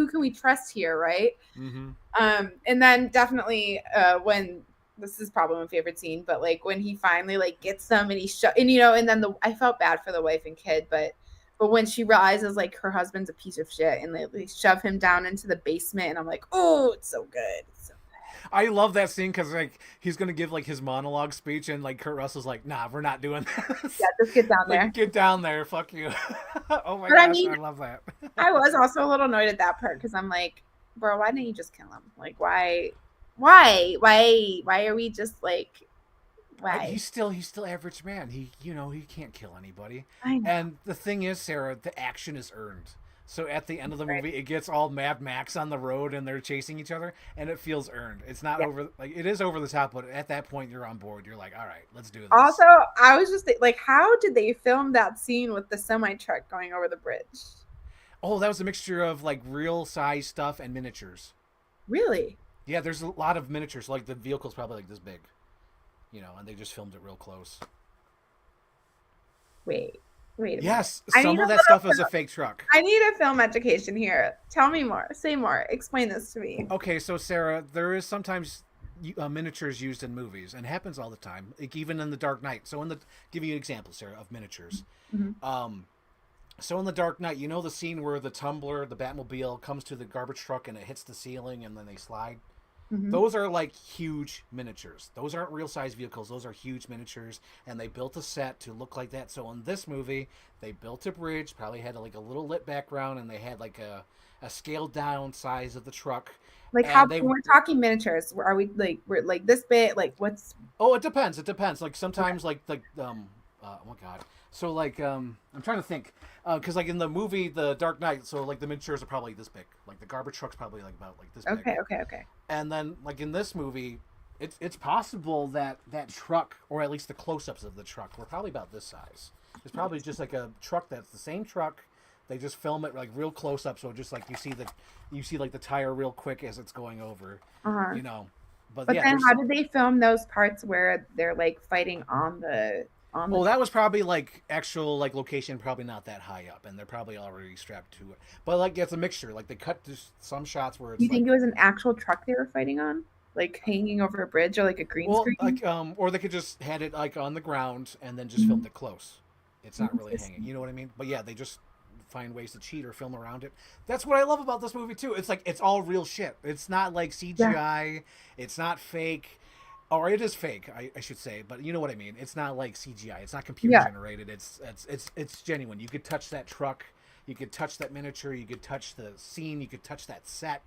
can we trust here, right? Hmm. And then definitely when this is probably my favorite scene, but like when he finally like gets them and and then I felt bad for the wife and kid, but when she realizes like her husband's a piece of shit and they shove him down into the basement, and I'm like, oh, it's so good. I love that scene because like he's gonna give like his monologue speech, and like Kurt Russell's like, "Nah, we're not doing Yeah, this. just get down Like, there. get down there, fuck you." Oh my But I gosh, mean, I love that. I was also a little annoyed at that part because I'm like, bro, why didn't you just kill him? Like, why are we just like, why? He's still average man. He can't kill anybody. I know, And the thing is, Sarah, the action is earned. So at the end of the right? movie, it gets all Mad Max on the road, and they're chasing each other, and it feels earned. It's not Yeah. over like it is over the top, but at that point, you're on board. You're like, all right, let's do this. Also, I was just like, how did they film that scene with the semi truck going over the bridge? Oh, that was a mixture of like real size stuff and miniatures. Really? Yeah, there's a lot of miniatures. Like the vehicle's probably like this big, and they just filmed it real close. Wait, wait a minute. Yes, I need some a of that stuff is little. a fake truck. I need a film education here. Tell me more. Say more. Explain this to me. Okay, so Sarah, there is sometimes miniatures used in movies, and it happens all the time, like even in the Dark Knight. So give you an example, Sarah, of miniatures. Mm-hmm. Um, so in the Dark Knight, you know the scene where the tumbler, the Batmobile, comes to the garbage truck and it hits the ceiling and then they slide. Mm-hmm. Those are like huge miniatures. Those aren't real size vehicles. Those are huge miniatures, and they built a set to look like that. So in this movie, they built a bridge, probably had like a little lit background, and they had like a scaled down size of the truck. Like how And they when we're talking miniatures, are we like we're like this bit? Like what's Oh, it depends. It depends. Like okay? sometimes, oh my god. So like, I'm trying to think, because like in the movie The Dark Knight, so like the miniatures are probably this big. Like the garbage truck's probably like about like this big. Okay, okay, okay. And then like in this movie, it's possible that that truck, or at least the close-ups of the truck, were probably about this size. It's probably just like a truck that's the same truck. They just film it like real close up, so just like you see like the tire real quick as it's going over, Uh-huh. you know. But But yeah, then there's how did they film those parts where they're like fighting on the Well, that was probably like actual like location, probably not that high up, and they're probably already strapped to it. But like it's a mixture. Like they cut just some shots where You it's think like, it was an actual truck they were fighting on? Like hanging over a bridge or like a green well, screen? like or they could just had it like on the ground and then just filmed Mhm. it close. It's not really hanging. Interesting. You know what I mean? But yeah, they just find ways to cheat or film around it. That's what I love about this movie too. It's like it's all real shit. It's not like Yeah, CGI. It's not fake. Or it is fake, I should say, but you know what I mean. It's not like CGI. It's not computer yeah. generated. It's genuine. You could touch that truck, you could touch that miniature, you could touch the scene, you could touch that set.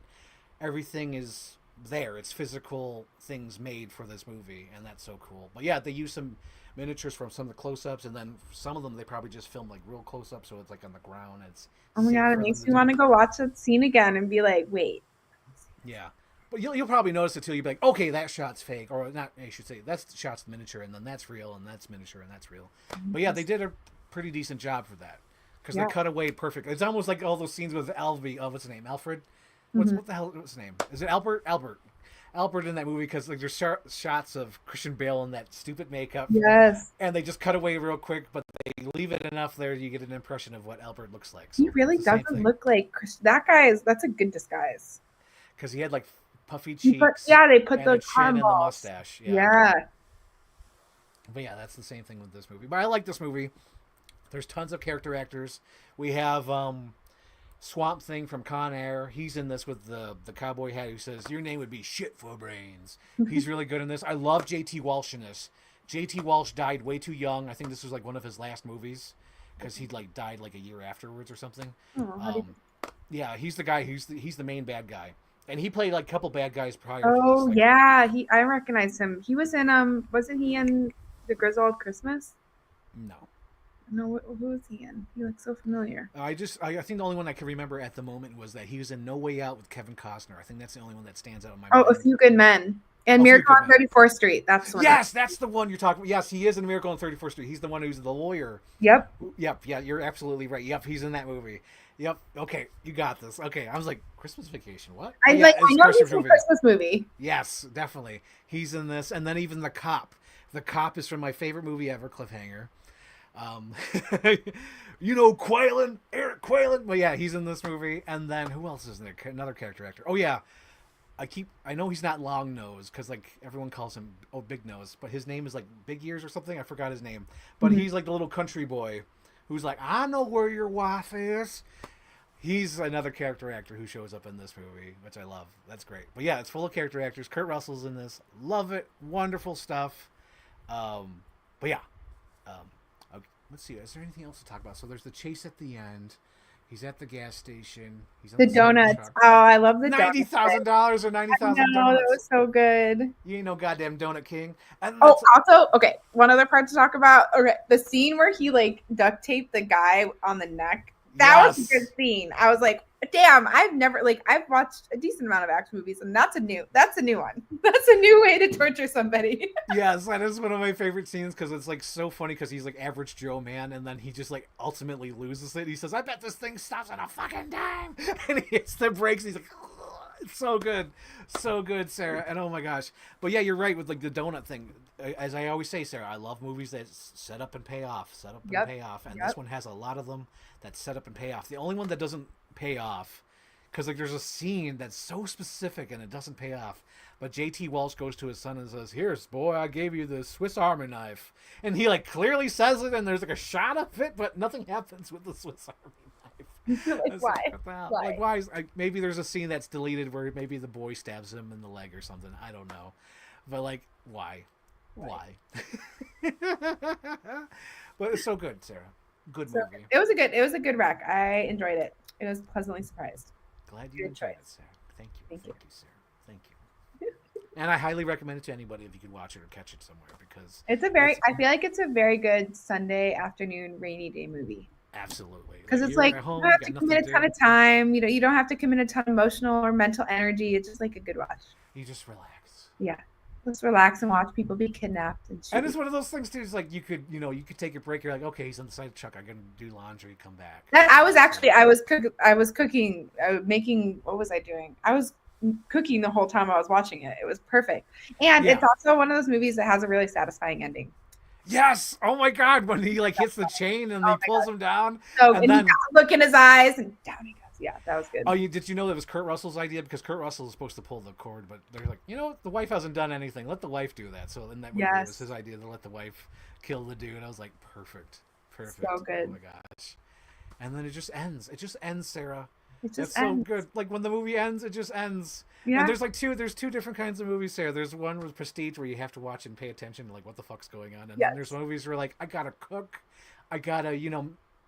Everything is there. It's physical things made for this movie, and that's so cool. But yeah, they use some miniatures from some of the close-ups, and then some of them they probably just filmed like real close-up, so it's like on the ground. It's Oh my safe god, it for them makes to me do. want to go watch that scene again and be like, wait. Yeah. But you'll probably notice it too. You'll be like, okay, that shot's fake, or not. I should say that's shot's miniature, and then that's real, and that's miniature, and that's real. But yeah, they did a pretty decent job for that because they Yeah. cut away perfect. It's almost like all those scenes with Alvy. Oh, what's his name? Alfred. Mhm. What the hell? What's his name? Is it Albert? Albert in that movie because like there's shots of Christian Bale in that stupid makeup, Yes. and they just cut away real quick, but they leave it enough there you get an impression of what Albert looks like. He So really it's the same doesn't thing look like that guy is that's a good disguise. because he had like puffy He put cheeks yeah, they put and a the chin and the caramels. mustache. Yeah. Yeah. But yeah, that's the same thing with this movie. But I like this movie. There's tons of character actors. We have Swamp Thing from Con Air. He's in this with the cowboy hat who says, "Your name would be shit for brains." He's really good in this. I love JT Walsh in this. JT Walsh died way too young. I think this was like one of his last movies because he like died like a year afterwards or something. Oh, how did- Yeah, he's the guy. He's the main bad guy, and he played like a couple bad guys prior to this. Oh Like yeah, I recognize him. He was in wasn't he in The Grizzled Christmas? No. No, who is he in? He looks so familiar. I think the only one I can remember at the moment was that he was in No Way Out with Kevin Costner. I think that's the only one that stands out in my Oh, A mind. Few Good Men. And A Few Miracle Good on Men. 34th Street. That's the one. Yes, that's the one you're talking about. Yes, he is in Miracle on 34th Street. He's the one who's the lawyer. Yep. Yep, yeah, you're absolutely right. Yep, he's in that movie. Yep, okay, you got this. Okay, I was like, Christmas Vacation, what? I But yeah, like. I it's know Christmas he's in a movie. Christmas movie. Yes, definitely. He's in this. And then even The Cop. The Cop is from my favorite movie ever, Cliffhanger. Um, Quaylen, Eric Quaylen. But yeah, he's in this movie. And then who else is in there? Another character actor. Oh yeah, I know he's not Long Nose because like everyone calls him Big Nose, but his name is like Big Ears or something. I forgot his name, but he's like the little country boy who's like, I know where your wife is. He's another character actor who shows up in this movie, which I love. That's great. But yeah, it's full of character actors. Kurt Russell's in this. Love it. Wonderful stuff. But yeah. Okay, let's see. Is there anything else to talk about? So there's the chase at the end. He's at the gas station. He's on The the side of the donuts. truck. Oh, I love the donuts. $90,000 or 90,000 No, that donuts. was so good. You ain't no goddamn donut king. And Oh, also, okay, one other part to talk about. Okay, the scene where he like duct taped the guy on the neck. That was a good scene. I was like, damn, I've watched a decent amount of action movies, and that's a new one. That's a new way to torture somebody. Yes, that is one of my favorite scenes because it's like so funny because he's like average Joe man, and then he just like ultimately loses it. He says, "I bet this thing stops on a fucking dime," and he hits the brakes. And he's like, "It's so good, Sarah." And oh my gosh, but yeah, you're right with like the donut thing. As I always say, Sarah, I love movies that set up and pay off, and this one has a lot of them that set up and pay off. The only one that doesn't pay off, because like there's a scene that's so specific and it doesn't pay off. But JT Walsh goes to his son and says, "Here's, boy, I gave you the Swiss Army knife," and he like clearly says it, and there's like a shot of it, but nothing happens with the Swiss Army knife. Like, why? Like, why? Maybe there's a scene that's deleted where maybe the boy stabs him in the leg or something. I don't know, but like, why? But it's so good, Sarah. Good movie. It was a good rec. I enjoyed it. It was pleasantly surprised. Glad you enjoyed it, Sarah. Thank you, Sarah. Thank you. And I highly recommend it to anybody if you can watch it or catch it somewhere because I feel like it's a very good Sunday afternoon rainy day movie. Absolutely. Because it's like home, you don't have to commit a ton of time. You don't have to commit a ton of emotional or mental energy. It's just like a good watch. You just relax. Yeah. Let's relax and watch people be kidnapped and shoot. And it's one of those things too. It's like you could take a break. You're like, okay, he's on the side of the truck. I can do laundry. Come back. I was cooking, making. What was I doing? I was cooking the whole time I was watching it. It was perfect, and it's also one of those movies that has a really satisfying ending. Yes. Oh my God! When he like hits the chain and he pulls him down, and then look in his eyes and down he goes. Yeah, that was good. Oh, did you know that was Kurt Russell's idea? Because Kurt Russell is supposed to pull the cord, but they're like, the wife hasn't done anything. Let the wife do that. So in that movie, it was his idea to let the wife kill the dude. I was like, perfect. So good. Oh my gosh. And then it just ends. It just ends, Sarah. It's so good. Like when the movie ends, it just ends. Yeah. And there's two different kinds of movies, Sarah. There's one with Prestige where you have to watch and pay attention to like what the fuck's going on. And then there's movies where like, I gotta cook. I gotta,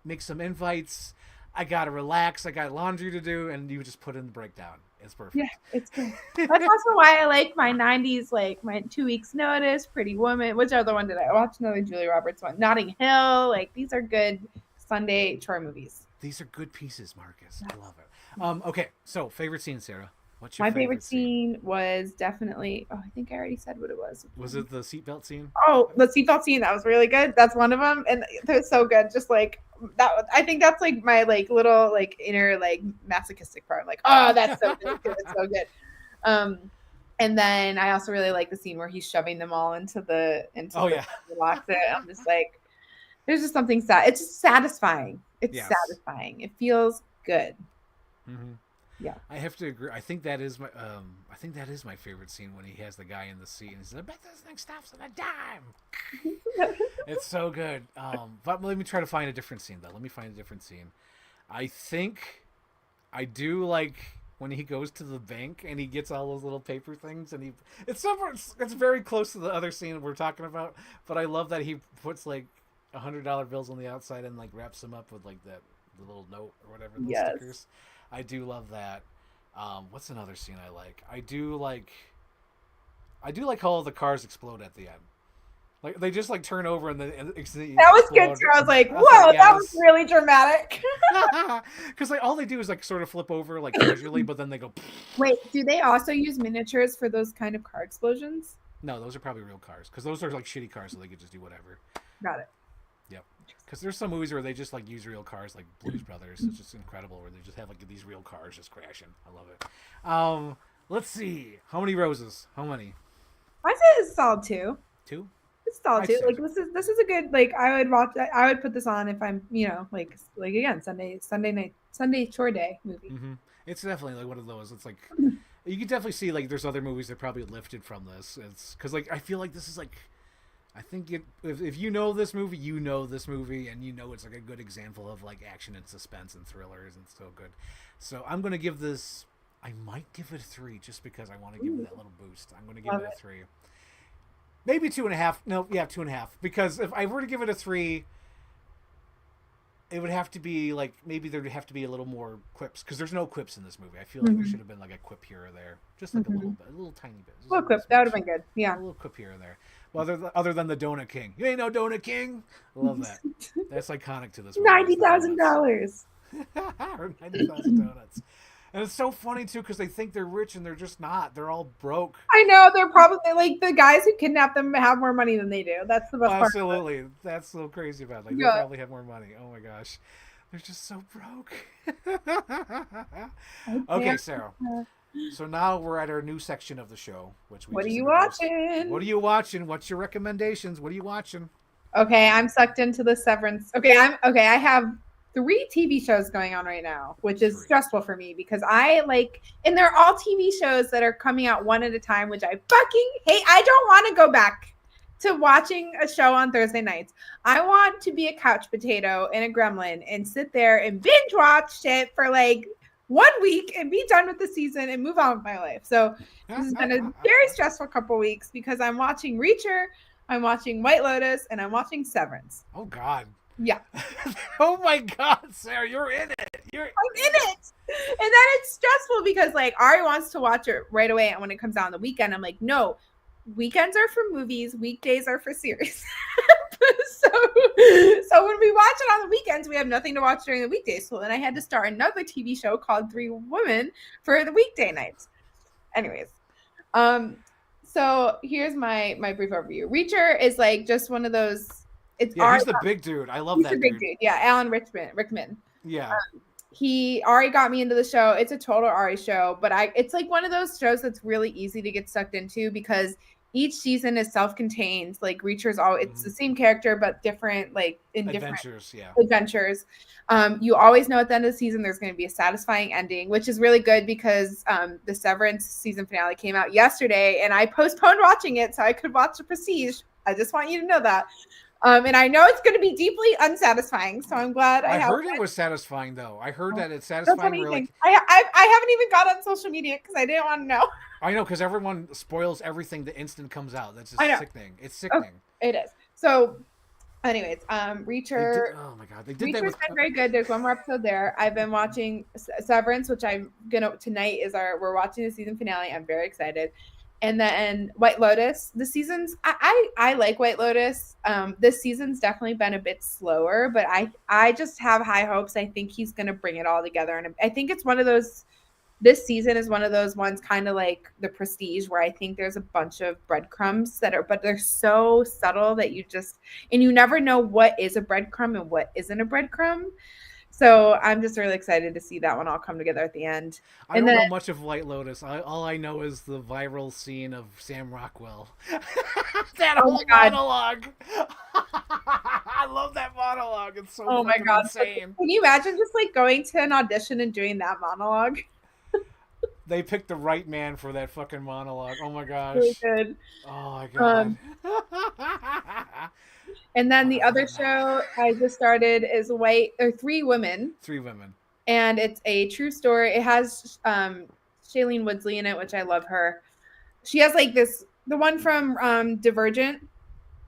make some invites. I gotta relax. I got laundry to do, and you just put in the breakdown. It's perfect. Yeah, it's good. That's also why I like my '90s, like my 2 Weeks Notice, Pretty Woman. Which other one did I watch? Another Julia Roberts one. Notting Hill. Like these are good Sunday chore movies. These are good pieces, Marcus. I love it. Okay, so favorite scene, Sarah. What's your favorite scene? Was definitely. Oh, I think I already said what it was. Was it the seatbelt scene? Oh, the seatbelt scene. That was really good. That's one of them, and they're so good. Just like that. I think that's like my like little like inner like masochistic part. I'm like, oh, that's so good. It's so good. And then I also really like the scene where he's shoving them all into the locks it. I'm just like, there's just something sad. It's just satisfying. It's satisfying. It feels good. Mm-hmm. Yeah, I have to agree. I think that is my favorite scene when he has the guy in the seat and he says, "I bet this thing stops on a dime." It's so good. But let me try to find a different scene though. Let me find a different scene. I think I do like when he goes to the bank and he gets all those little paper things and it's very close to the other scene we're talking about. But I love that he puts like $100 bills on the outside and like wraps them up with like the little note or whatever, those stickers. I do love that. What's another scene I like? I do like how all the cars explode at the end. Like they just like turn over and then That was good too. I was like, whoa, that was really dramatic. Because like all they do is like sort of flip over like casually, but then they go. Wait, do they also use miniatures for those kind of car explosions? No, those are probably real cars because those are like shitty cars, so they could just do whatever. Got it. Yep. Because there's some movies where they just like use real cars, like Blues Brothers. It's just incredible where they just have like these real cars just crashing. I love it. Let's see. How many roses? How many? I say it's solid 2. 2? It's solid 2. Like this is a good, like I would watch. I would put this on if I'm like again Sunday night Sunday chore day movie. Mm-hmm. It's definitely like one of those. It's like you can definitely see like there's other movies that probably lifted from this. It's because like I feel like this is like. I think if you know this movie, you know this movie, and you know it's like a good example of like action and suspense and thrillers and so good. So I'm gonna give this. I might give it a 3 just because I want to give it that little boost. I'm gonna give it a 3. Maybe 2.5. No, yeah, 2.5. Because if I were to give it a 3, it would have to be like maybe there'd have to be a little more quips because there's no quips in this movie. I feel like there should have been like a quip here or there, just like a little bit, a little tiny bit. A little quip that would have been good. Yeah, a little quip here and there. Well, other than the Donut King, you ain't no Donut King. I love that. That's iconic to this movie. $90,000. Or 90,000 donuts. And it's so funny too because they think they're rich and they're just not. They're all broke. I know they're probably like the guys who kidnap them have more money than they do. That's the best part. Absolutely, that's so crazy about it. Like they probably have more money. Oh my gosh, they're just so broke. Okay, Sarah. So now we're at our new section of the show, which we. What are you watching? What are you watching? What's your recommendations? What are you watching? Okay, I'm sucked into the Severance. Okay, I have 3 TV shows going on right now, which is stressful for me because and they're all TV shows that are coming out one at a time, which I fucking hate. I don't want to go back to watching a show on Thursday nights. I want to be a couch potato and a gremlin and sit there and binge watch shit for like 1 week and be done with the season and move on with my life. So this has been a very stressful couple weeks because I'm watching Reacher, I'm watching White Lotus, and I'm watching Severance. Oh God. Yeah. Oh my God, Sarah, you're in it. I'm in it. And then it's stressful because like Ari wants to watch it right away. And when it comes out on the weekend, I'm like, no, weekends are for movies. Weekdays are for series. so when we watch it on the weekends, we have nothing to watch during the weekdays. So then I had to start another TV show called 3 Women for the weekday nights. Anyways. So here's my brief overview. Reacher is like just one of those. He's the big dude. I love that dude. Big dude. Yeah, Alan Rickman. Yeah. Ari got me into the show. It's a total Ari show, but it's like one of those shows that's really easy to get sucked into because each season is self-contained. Like Reacher's it's the same character but different, like in adventures. Adventures. You always know at the end of the season there's going to be a satisfying ending, which is really good because the Severance season finale came out yesterday, and I postponed watching it so I could watch The Prestige. I just want you to know that. And I know it's going to be deeply unsatisfying, so I'm glad I heard it was satisfying, though. I heard that it's satisfying. Like, I haven't even got on social media because I didn't want to know. I know, because everyone spoils everything the instant comes out. That's just sickening. It's sickening. It is. So, anyways, Reacher. Oh my God, Reacher's been very good. There's one more episode there. I've been watching Severance, which tonight we're watching the season finale. I'm very excited. And then White Lotus, the seasons, I like White Lotus. This season's definitely been a bit slower, but I just have high hopes. I think he's going to bring it all together. And I think it's one of those, this season is one of those ones kind of like The Prestige, where I think there's a bunch of breadcrumbs but they're so subtle that you never know what is a breadcrumb and what isn't a breadcrumb. So I'm just really excited to see that one all come together at the end. I don't know much of White Lotus. All I know is the viral scene of Sam Rockwell. That whole monologue. I love that monologue. It's so my God, insane. Can you imagine just like going to an audition and doing that monologue? They picked the right man for that fucking monologue. Oh my gosh. Really good. Oh my God. And then the other show I just started is 3 Women. 3 Women. And it's a true story. It has Shailene Woodley in it, which I love her. She has like the one from Divergent.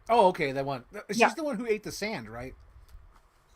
Oh, okay, that one. She's the one who ate the sand, right?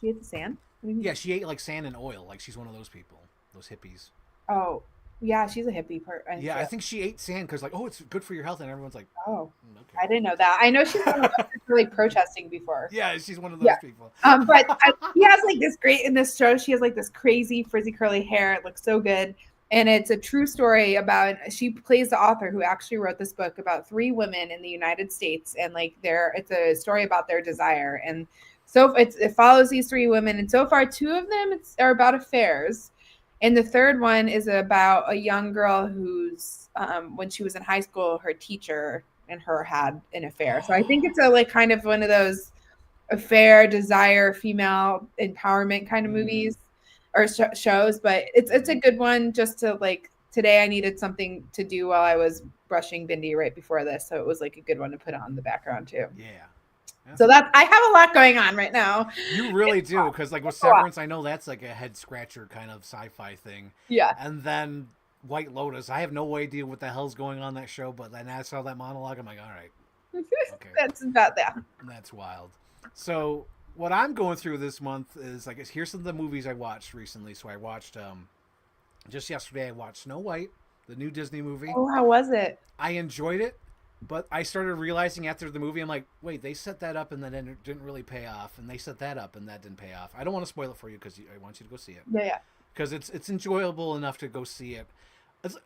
She ate the sand? Yeah, she ate like sand and oil. Like she's one of those people, those hippies. Oh, Yeah, she's a hippie part. Yeah, I think she ate sand because like, oh, it's good for your health, and everyone's like, Oh, okay. I didn't know that. I know she's one of those that's really protesting before. Yeah, she's one of Yeah. those people. She has like this great in this show. She has like this crazy frizzy curly hair. It looks so good, and it's a true story about. She plays the author who actually wrote this book about three women in the United States, and like it's a story about their desire, and so it follows these three women, and so far two of them are about affairs, and the third one is about a young girl who's when she was in high school, her teacher and her had an affair. So I think it's a like kind of one of those affair, desire, female empowerment kind of movies or shows, but it's a good one just to like today I needed something to do while I was brushing Bindi right before this, so it was like a good one to put on in the background too. Yeah. So that I have a lot going on right now. You really do, because like with Severance, I know that's like a head scratcher kind of sci-fi thing. Yeah. And then White Lotus, I have no idea what the hell's going on in that show, but then I saw that monologue, I'm like, all right, okay, That's about that. that's wild. So what I'm going through this month is like, here's some of the movies I watched recently. So I watched just yesterday. I watched Snow White, the new Disney movie. Oh, how was it? I enjoyed it. But I started realizing after the movie, I'm like, wait, they set that up and then it didn't really pay off. And they set that up and that didn't pay off. I don't want to spoil it for you because I want you to go see it. Yeah. Because it's enjoyable enough to go see it.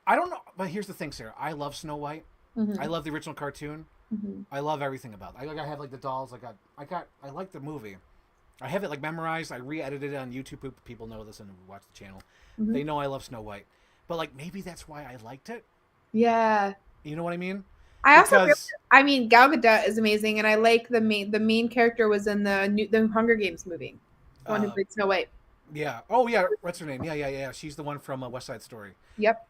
I don't know. But here's the thing, Sarah. I love Snow White. Mm-hmm. I love the original cartoon. Mm-hmm. I love everything about it. I have like the dolls. I like the movie. I have it like memorized. I re-edited it on YouTube. People know this and watch the channel. Mm-hmm. They know I love Snow White. But like maybe that's why I liked it. Yeah. You know what I mean? I also, I mean, Gal Gadot is amazing, and I like the main character was in the Hunger Games movie, the one who played Snow White. Yeah. Oh yeah. What's her name? Yeah. She's the one from West Side Story. Yep.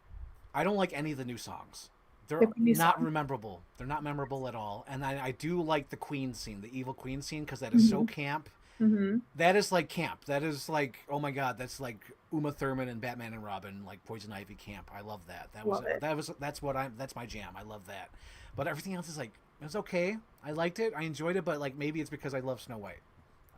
I don't like any of the new songs. They're not memorable. They're not memorable at all. And I do like the Queen scene, the evil Queen scene, because that is so camp. Mm-hmm. That is like camp. That is like, oh my god, that's like Uma Thurman and Batman and Robin, like Poison Ivy camp. I love that. That's my jam. I love that. But everything else is like, it was okay. I liked it. I enjoyed it, but like maybe it's because I love Snow White.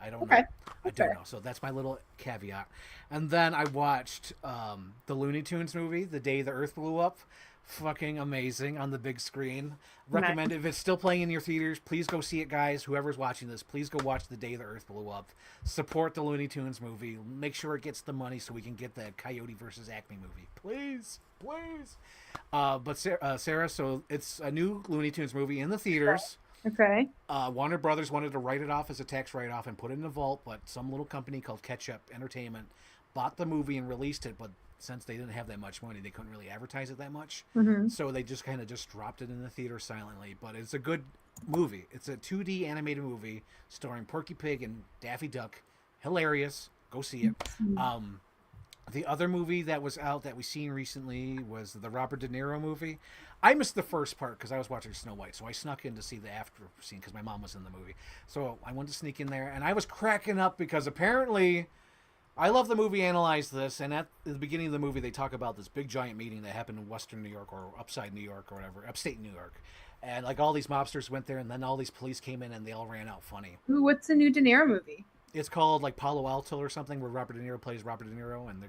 I don't know. I don't know. So that's my little caveat. And then I watched the Looney Tunes movie, The Day the Earth Blew Up. Fucking amazing on the big screen. Recommend it. If it's still playing in your theaters, please go see it, guys. Whoever's watching this, please go watch The Day the Earth Blew Up. Support the Looney Tunes movie. Make sure it gets the money so we can get that Coyote versus Acme movie. Please. But Sarah, so it's a new Looney Tunes movie in the theaters. Okay. Warner Brothers wanted to write it off as a tax write-off and put it in a vault, but some little company called Ketchup Entertainment bought the movie and released it, but since they didn't have that much money, they couldn't really advertise it that much. Mm-hmm. So they just kind of just dropped it in the theater silently. But it's a good movie. It's a 2D animated movie starring Porky Pig and Daffy Duck. Hilarious. Go see it. Mm-hmm. The other movie that was out that we seen recently was the Robert De Niro movie. I missed the first part because I was watching Snow White, so I snuck in to see the after scene because my mom was in the movie. So I wanted to sneak in there, and I was cracking up because apparently... I love the movie Analyze This, and at the beginning of the movie they talk about this big giant meeting that happened in Western New York or upside New York or whatever, upstate New York. And like all these mobsters went there, and then all these police came in and they all ran out funny. Ooh, what's the new De Niro movie? It's called like Palo Alto or something, where Robert De Niro plays Robert De Niro, and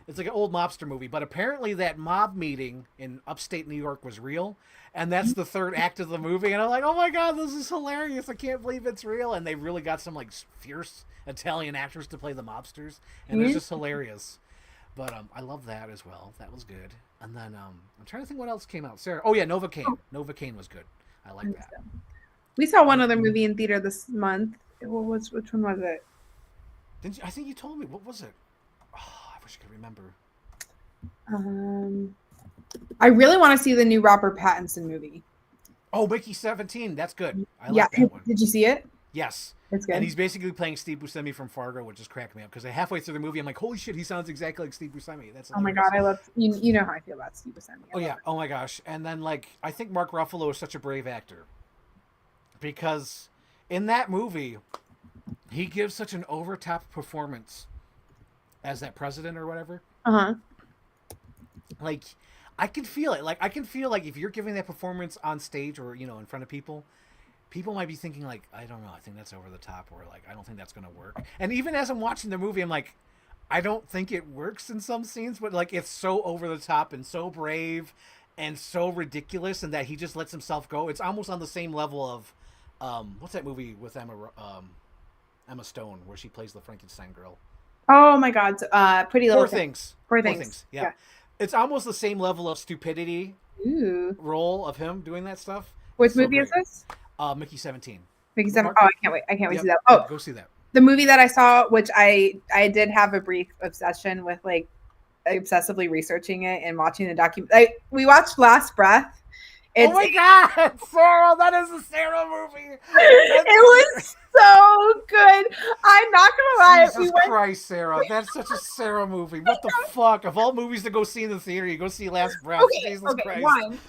it's like an old mobster movie. But apparently that mob meeting in upstate New York was real, and that's the third act of the movie. And I'm like, oh my god, this is hilarious! I can't believe it's real. And they really got some like fierce Italian actors to play the mobsters, and it's just hilarious. But I love that as well. That was good. And then I'm trying to think what else came out. Sarah, oh yeah, Novocaine. Novocaine was good. I like that. We saw one other movie in theater this month. Which one was it? Didn't you? I think you told me. What was it? Oh, I wish I could remember. I really want to see the new Robert Pattinson movie. Oh, Mickey 17. That's good. I like that one. Did you see it? Yes. That's good. And he's basically playing Steve Buscemi from Fargo, which just cracked me up because halfway through the movie, I'm like, holy shit, he sounds exactly like Steve Buscemi. That's hilarious. Oh my god, I love you know how I feel about Steve Buscemi. Oh yeah. Oh my gosh. And then like I think Mark Ruffalo is such a brave actor because in that movie he gives such an over top performance as that president or whatever. Like I can feel it. Like I can feel like if you're giving that performance on stage or in front of people might be thinking like, I don't know, I think that's over the top, or like I don't think that's gonna work. And even as I'm watching the movie, I'm like, I don't think it works in some scenes, but like it's so over the top and so brave and so ridiculous, and that he just lets himself go. It's almost on the same level of what's that movie with Emma Stone where she plays the Frankenstein girl? Oh my God, Pretty Little Poor Things. Things. Poor Poor Things. Things. Yeah. It's almost the same level of stupidity Ooh. role of him doing that stuff. It's Which so movie is great. this? Mickey 17. Mickey 7. Mark. Oh, I can't wait. I can't wait to see Yep. that. Oh, Go see that. the movie that I saw, which I did have a brief obsession with, like obsessively researching it and watching the document. We watched Last Breath. Oh my God, Sarah, that is a Sarah movie. It was so good. I'm not gonna lie. Jesus Christ, Sarah, that's such a Sarah movie. What the fuck? Of all movies to go see in the theater, you go see Last Breath. Okay, Jesus Christ. One.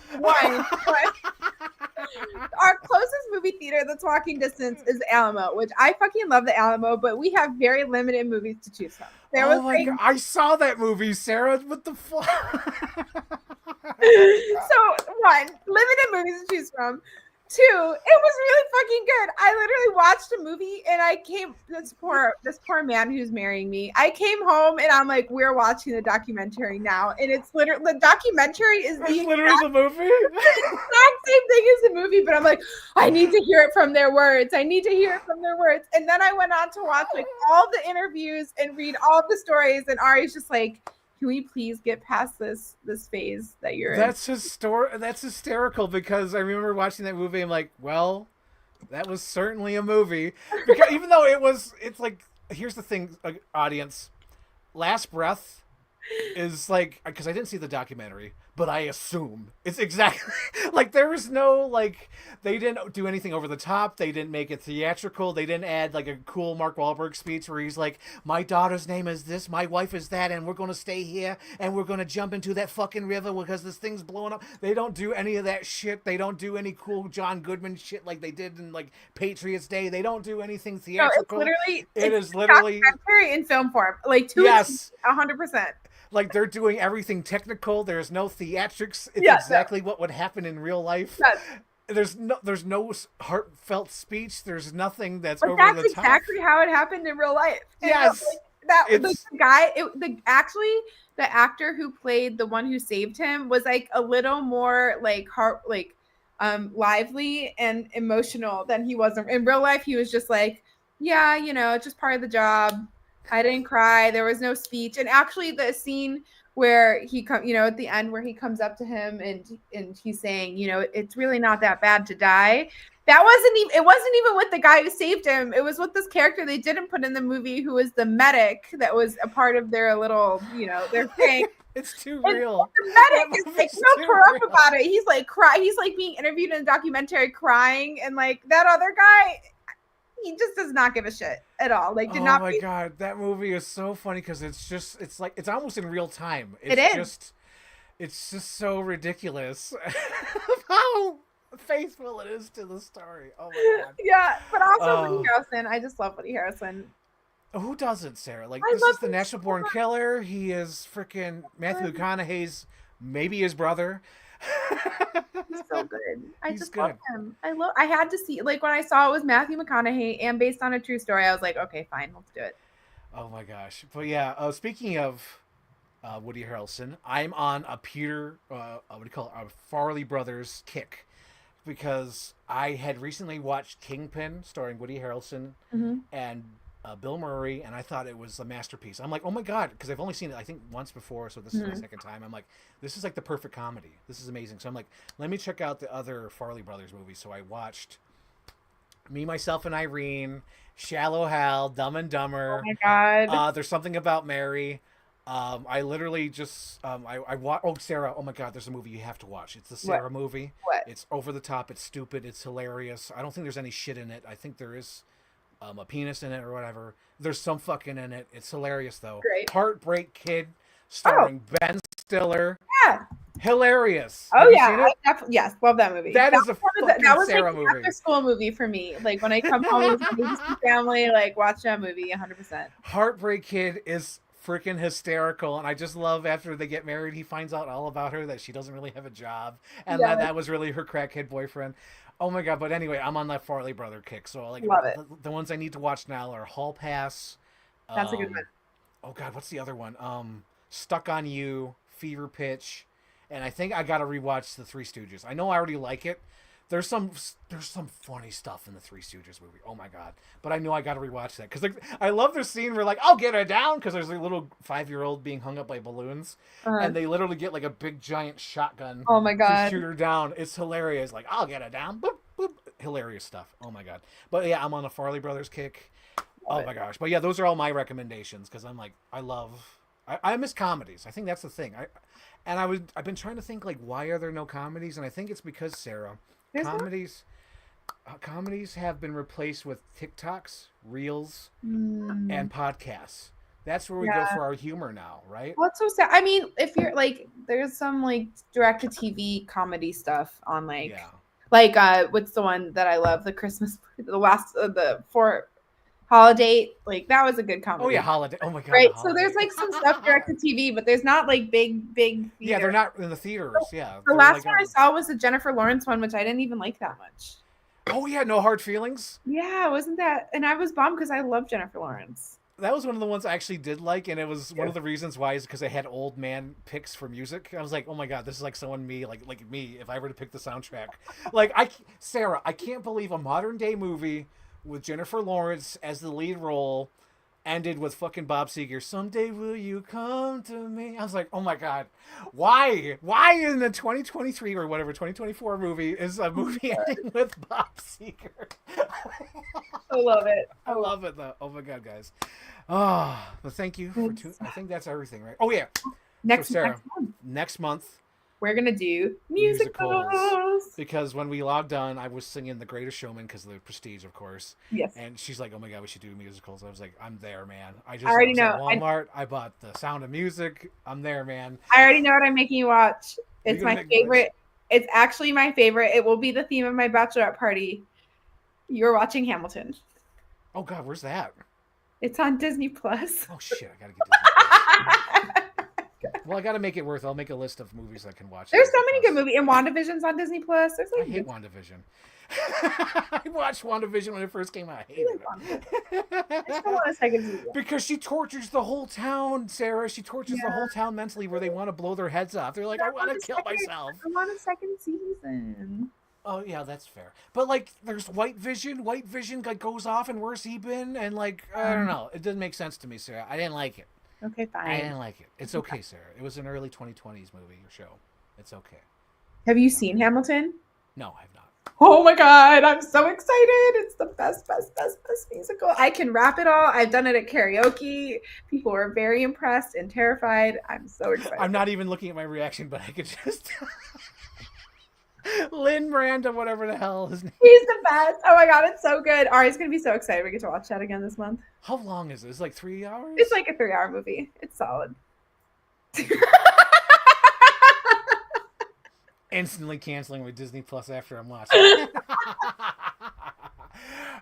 Our closest movie theater that's walking distance is Alamo, which I fucking love the Alamo, but we have very limited movies to choose from. Oh my God, I saw that movie, Sarah. What the fuck? So, one, limited movies to choose from. Two, it was really fucking good. I literally watched a movie and I came this poor man who's marrying me. I came home and I'm like, we're watching the documentary now, and it's literally the documentary is the movie. exact same thing as the movie, but I'm like, I need to hear it from their words. And then I went on to watch like all the interviews and read all the stories, and Ari's just like, can we please get past this phase that you're in? That's hysterical, because I remember watching that movie. I'm like, well, that was certainly a movie. Because even though it's like, here's the thing, audience. Last Breath is like, because I didn't see the documentary, but I assume it's exactly like, there was no, like, they didn't do anything over the top. They didn't make it theatrical. They didn't add like a cool Mark Wahlberg speech where he's like, my daughter's name is this, my wife is that, and we're going to stay here and we're going to jump into that fucking river because this thing's blowing up. They don't do any of that shit. They don't do any cool John Goodman shit like they did in like Patriots Day. They don't do anything theatrical. No, it's literally documentary in film form, like 100%. Like, they're doing everything technical. There's no theatrics. It's exactly what would happen in real life. Yes. There's no heartfelt speech. There's nothing that's over the top. That's exactly how it happened in real life. Yes. The actor who played the one who saved him was like a little more like lively and emotional than he was in real life. He was just like, yeah, it's just part of the job. I didn't cry. There was no speech. And actually the scene where he at the end where he comes up to him and he's saying, it's really not that bad to die. It wasn't even with the guy who saved him. It was with this character they didn't put in the movie who was the medic that was a part of their little, their thing. It's too real. The medic is like no corrupt about it. He's like he's like being interviewed in a documentary crying, and like that other guy, he just does not give a shit at all. Like, oh my God, that movie is so funny because it's like it's almost in real time. It's just so ridiculous how faithful it is to the story. Oh my God. Yeah, but also Woody Harrelson. I just love Woody Harrelson. Who doesn't, Sarah? Like, this is the Natural Born Killer. He is freaking Matthew McConaughey's maybe his brother. He's so good. I just love him. I had to see, like, when I saw it was Matthew McConaughey and based on a true story, I was like, okay, fine, let's do it. Oh my gosh. But yeah, speaking of Woody Harrelson, I'm on a a Farley Brothers kick, because I had recently watched Kingpin starring Woody Harrelson and Bill Murray, and I thought it was a masterpiece. I'm like, oh my God, because I've only seen it, I think, once before, so this is my second time. I'm like, this is like the perfect comedy. This is amazing. So I'm like, let me check out the other Farley Brothers movies. So I watched Me, Myself, and Irene, Shallow Hal, Dumb and Dumber. Oh my God. There's Something About Mary. I literally just Sarah, oh my God, there's a movie you have to watch. It's the Sarah movie. What? It's over the top, it's stupid, it's hilarious. I don't think there's any shit in it. I think there is a penis in it or whatever. There's some fucking in it. It's hilarious though. Great. Heartbreak Kid, starring Ben Stiller. Yeah. Hilarious. Oh yeah, yes, love that movie. That is a fucking Sarah movie. After school movie for me. Like when I come home with my family, like watch that movie 100%. Heartbreak Kid is freaking hysterical, and I just love after they get married, he finds out all about her, that she doesn't really have a job, and that was really her crackhead boyfriend. Oh my God. But anyway, I'm on that Farley brother kick, so like, love it. The ones I need to watch now are Hall Pass. That's a good one. oh God, what's the other one? Stuck on You, Fever Pitch, and I think I got to rewatch The Three Stooges. I know I already like it. There's some funny stuff in the Three Stooges movie. Oh my God! But I know I got to rewatch that because I love their scene where like I'll get her down because there's a little 5-year-old being hung up by balloons, Uh, and they literally get like a big giant shotgun oh my to god. shoot her down. It's hilarious. Like I'll get her down. Boop, boop. Hilarious stuff. Oh my God! But yeah, I'm on a Farley Brothers kick. Love Oh it. my gosh! But yeah, those are all my recommendations because I'm like I miss comedies. I think that's the thing. I've been trying to think like why are there no comedies, and I think it's because Sarah, There's not. comedies comedies have been replaced with TikToks, Reels, Mm, and podcasts. That's where we go yeah. for our humor now, right? What's so sad? I mean, if you're like, there's some like direct to TV comedy stuff on Yeah. like what's the one that I love? The Christmas, the last, the for holiday. Like that was a good Oh yeah, comedy, holiday. Oh my God, the right? So holiday. there's like some stuff direct to TV, but there's not like big Yeah, they're theater. not in the theaters. Yeah, The they're last like one I on. saw was the Jennifer Lawrence one, which I didn't even like that much. Oh yeah, No Hard Feelings. Yeah, wasn't that? And I was bummed because I love Jennifer Lawrence. That was one of the ones I actually did like, and it was one Yeah. of the reasons why is because I had old man picks for music. I was like, oh my God, this is like someone like me if I were to pick the soundtrack. Like Sarah, I can't believe a modern day movie with Jennifer Lawrence as the lead role ended with fucking Bob Seger. Someday will you come to me? I was like, oh my God, why? Why in the 2023 or whatever 2024 movie is a movie ending with Bob Seger? I love it. I love it though. Oh my God, guys. Oh, well, thank you for it. I think that's everything, right? Oh yeah. So Next Sarah, month, next month we're gonna do musicals musicals. because when we logged on, I was singing The Greatest Showman because of the Prestige, of course. Yes, And she's like, "Oh my God, we should do musicals." I was like, "I'm there, man. I already was at know. Walmart. I bought The Sound of Music. I'm there, man." I already know what I'm making you watch. You're It's gonna my make favorite. It's actually my favorite. It will be the theme of my bachelorette party. You're watching Hamilton. Oh God, where's that? It's on Disney Plus. Oh shit, I gotta get Disney Plus. Well, I gotta make it worth. I'll make a list of movies I can watch. There's so many good movies. And WandaVision's on Disney Plus. There's I like hate good WandaVision. I watched WandaVision when it first came out. I hated I still it. want a second season. Because she tortures the whole town, Sarah. She tortures the Yeah. whole town mentally where they want to blow their heads off. They're like, I want to kill myself. I want a second season. Oh, yeah, that's fair. But, like, there's White Vision. White Vision like, goes off, and where's he been? And, like, I don't know. It didn't make sense to me, Sarah. I didn't like it. Okay, I fine. didn't like it. It's okay, Sarah. It was an early 2020s movie or show. It's okay. Have you seen Hamilton? No, I've not. Oh my god, I'm so excited. It's the best musical. I can rap it all. I've done it at karaoke. People were very impressed and terrified. I'm so excited. I'm not even looking at my reaction, but I could just... Lin Miranda, whatever the hell his name. He's the best. Oh my god, it's so good. Ari's gonna be so excited we get to watch that again this month. How long is it? It's like 3 hours? It's like a 3-hour movie. It's solid. Instantly canceling with Disney Plus after I'm watching.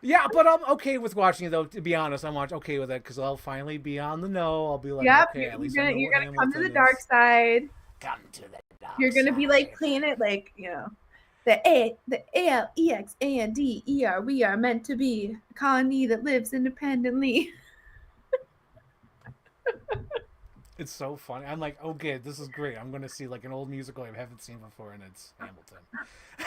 Yeah, but I'm okay with watching it though. To be honest, I'm okay with it because I'll finally be on the know. I'll be like, Yep, okay, at least you're gonna come to the dark side. Come to the dark You're gonna be like side. playing it like, you know, the ALEXANDER. We are meant to be a colony that lives independently. It's so funny. I'm like, okay, this is great. I'm gonna see like an old musical I haven't seen before, and it's Hamilton.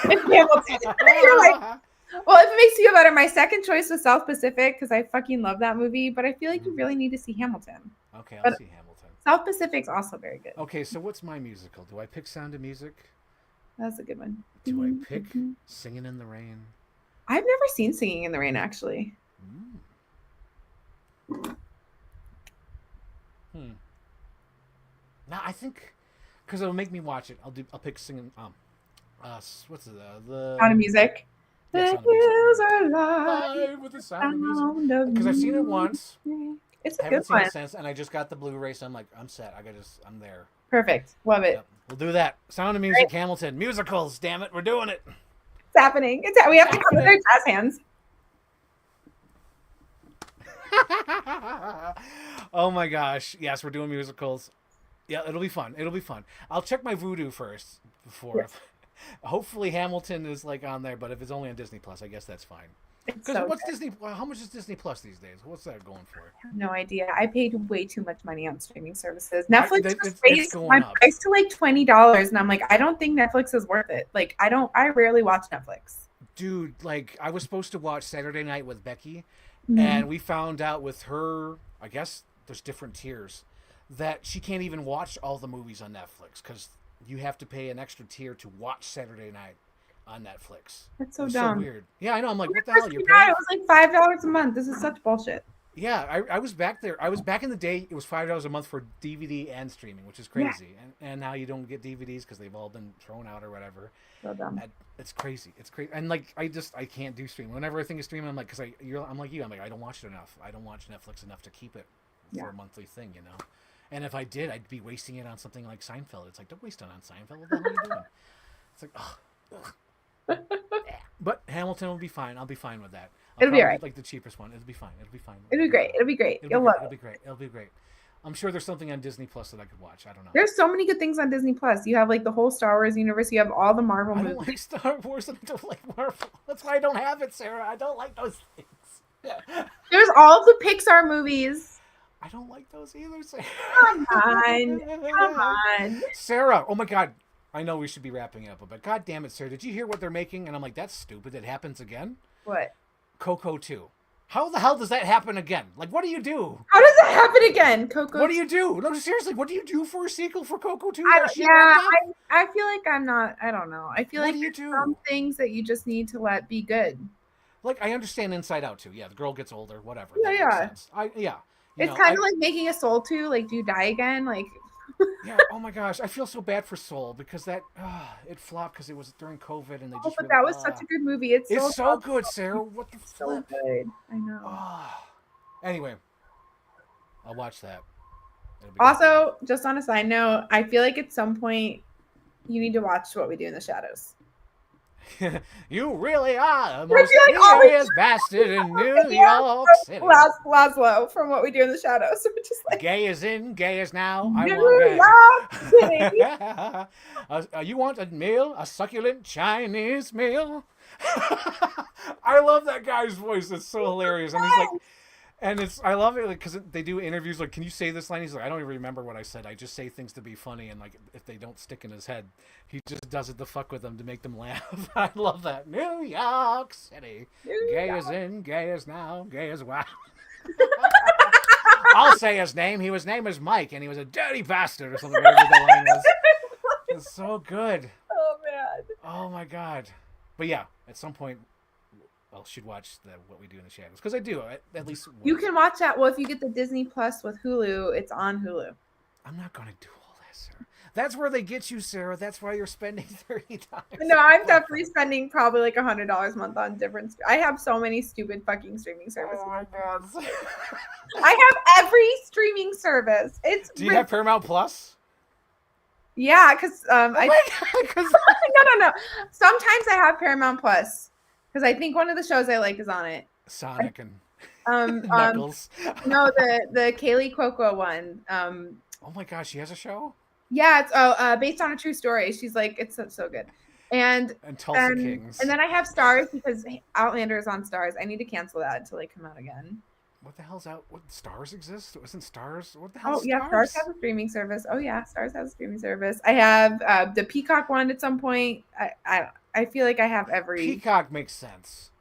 It's Hamilton. You're like, well, if it makes you feel better, my second choice was South Pacific because I fucking love that movie, but I feel like you really need to see Hamilton. Okay, I'll But see Hamilton. South Pacific's also very good. Okay, so what's my musical? Do I pick Sound of Music? That's a good one. Do I pick Singing in the Rain? I've never seen Singing in the Rain, actually. No, I think because it'll make me watch it. I'll pick Singing. What's the Sound of Music. Yeah, The Sound of Music. hills are alive. Live with the Sound of Music. Because I've seen it once. It's I a haven't good seen one. it since, and I just got the Blu-ray, so I'm like, I'm set. I'm there. Perfect. Love it. Yep. We'll do that. Sound of Music, Hamilton, musicals. Damn it, we're doing it. It's happening. We have to come with our jazz hands. Oh my gosh! Yes, we're doing musicals. Yeah, it'll be fun. It'll be fun. I'll check my Voodoo first before. Yes. Hopefully Hamilton is like on there, but if it's only on Disney Plus, I guess that's fine. It's Because so what's good. Disney? How much is Disney Plus these days? What's that going for? I have no idea. I paid way too much money on streaming services. Netflix just It's raised going my up, price to like $20, and I'm like, I don't think Netflix is worth it. Like, I don't. I rarely watch Netflix. dude. Like I was supposed to watch Saturday Night with Becky, Mhm. and we found out with her. I guess there's different tiers that she can't even watch all the movies on Netflix because you have to pay an extra tier to watch Saturday Night on Netflix. That's It so was so dumb. weird. Yeah, I know. I'm like, When what it the first hell? You're came out, paying? it was like $5 a month. This is such bullshit. Yeah, I was back there. I was back in the day. It was $5 a month for DVD and streaming, which is Yeah, crazy. And now you don't get DVDs because they've all been thrown out or whatever. so dumb. It's crazy. It's crazy. And like I can't do streaming. Whenever I think of streaming, I'm like, I'm like you. I'm like, I don't watch it enough. I don't watch Netflix enough to keep it for Yeah. a monthly thing, you know. And if I did, I'd be wasting it on something like Seinfeld. It's like, don't waste it on Seinfeld. What the hell are you doing? It's like, ugh. But Hamilton will be fine. I'll be fine with that. I'll It'll be probably alright. get like the cheapest one. It'll be fine. It'll be fine. It'll be great. It'll be great. It'll be You'll great. love It'll it. be great. It'll be great. I'm sure there's something on Disney Plus that I could watch. I don't know. There's so many good things on Disney Plus. You have like the whole Star Wars universe. You have all the Marvel I don't movies. like Star Wars and I don't like Marvel. That's why I don't have it, Sarah. I don't like those things. There's all the Pixar movies. I don't like those either, Sarah. Come on. Come on. Sarah, oh my God. I know we should be wrapping it up, but God damn it, Sarah. Did you hear what they're making? And I'm like, that's stupid. It happens again. What? Coco 2. How the hell does that happen again? Like, what do you do? How does that happen again? Coco. What do you do? No, seriously, what do you do for a sequel for Coco 2? I feel like I'm not. I don't know. I feel What like do you there's do? some things that you just need to let be good. Like, I understand Inside Out too. Yeah, the girl gets older, whatever. Yeah, That yeah. makes sense. It's kind of like making a Soul 2. Like, do you die again? Like, Yeah, oh my gosh, I feel so bad for Soul because it flopped because it was during COVID and they oh, just. but Really, that was such a good movie. It's so good, Sarah. What the so flip? good. I know. Anyway, I'll watch that. It'll be Also, just on a side note, I feel like at some point you need to watch What We Do in the Shadows. good. You really are the I most feel like all serious bastard in New York City. Laszlo from What We Do in the Shadows. We're just like, Gay is in, gay is now. I New want York City. gay. You want a meal? A succulent Chinese meal? I love that guy's voice. It's so hilarious. And he's like, I love it because they do interviews like, can you say this line? He's like, I don't even remember what I said. I just say things to be funny, and like if they don't stick in his head, he just does it to fuck with them to make them laugh. I love that. New York City, gay is in, gay is now, gay is wow. I'll say his name. His name is Mike, and he was a dirty bastard or something. Whatever the line was. It's so good. Oh man. Oh my God. But yeah, at some point, I should watch What We Do in the Shadows because I do at least. You can watch that. Well, if you get the Disney Plus with Hulu, it's on Hulu. I'm not gonna do all that, Sarah. That's where they get you, Sarah. That's why you're spending $30. No, I'm definitely spending probably like $100 a month on different. I have so many stupid fucking streaming services. Oh my God. I have every streaming service. It's Do you have Paramount Plus? Yeah, because Oh my God, 'cause- no. Sometimes I have Paramount Plus because I think one of the shows I like is on it. Sonic and Knuckles. No, the Kaylee Cuoco one. Oh my gosh, she has a show? Yeah, it's based on a true story. She's like, it's so good. And Tulsa Kings. And then I have Stars because Outlander is on Stars. I need to cancel that until they come out again. What the hell's out? What Stars exist? Isn't Stars? What the hell? Oh yeah, Stars has a streaming service. Oh yeah, Stars has a streaming service. I have the Peacock one at some point. I feel like I have every. Peacock makes sense.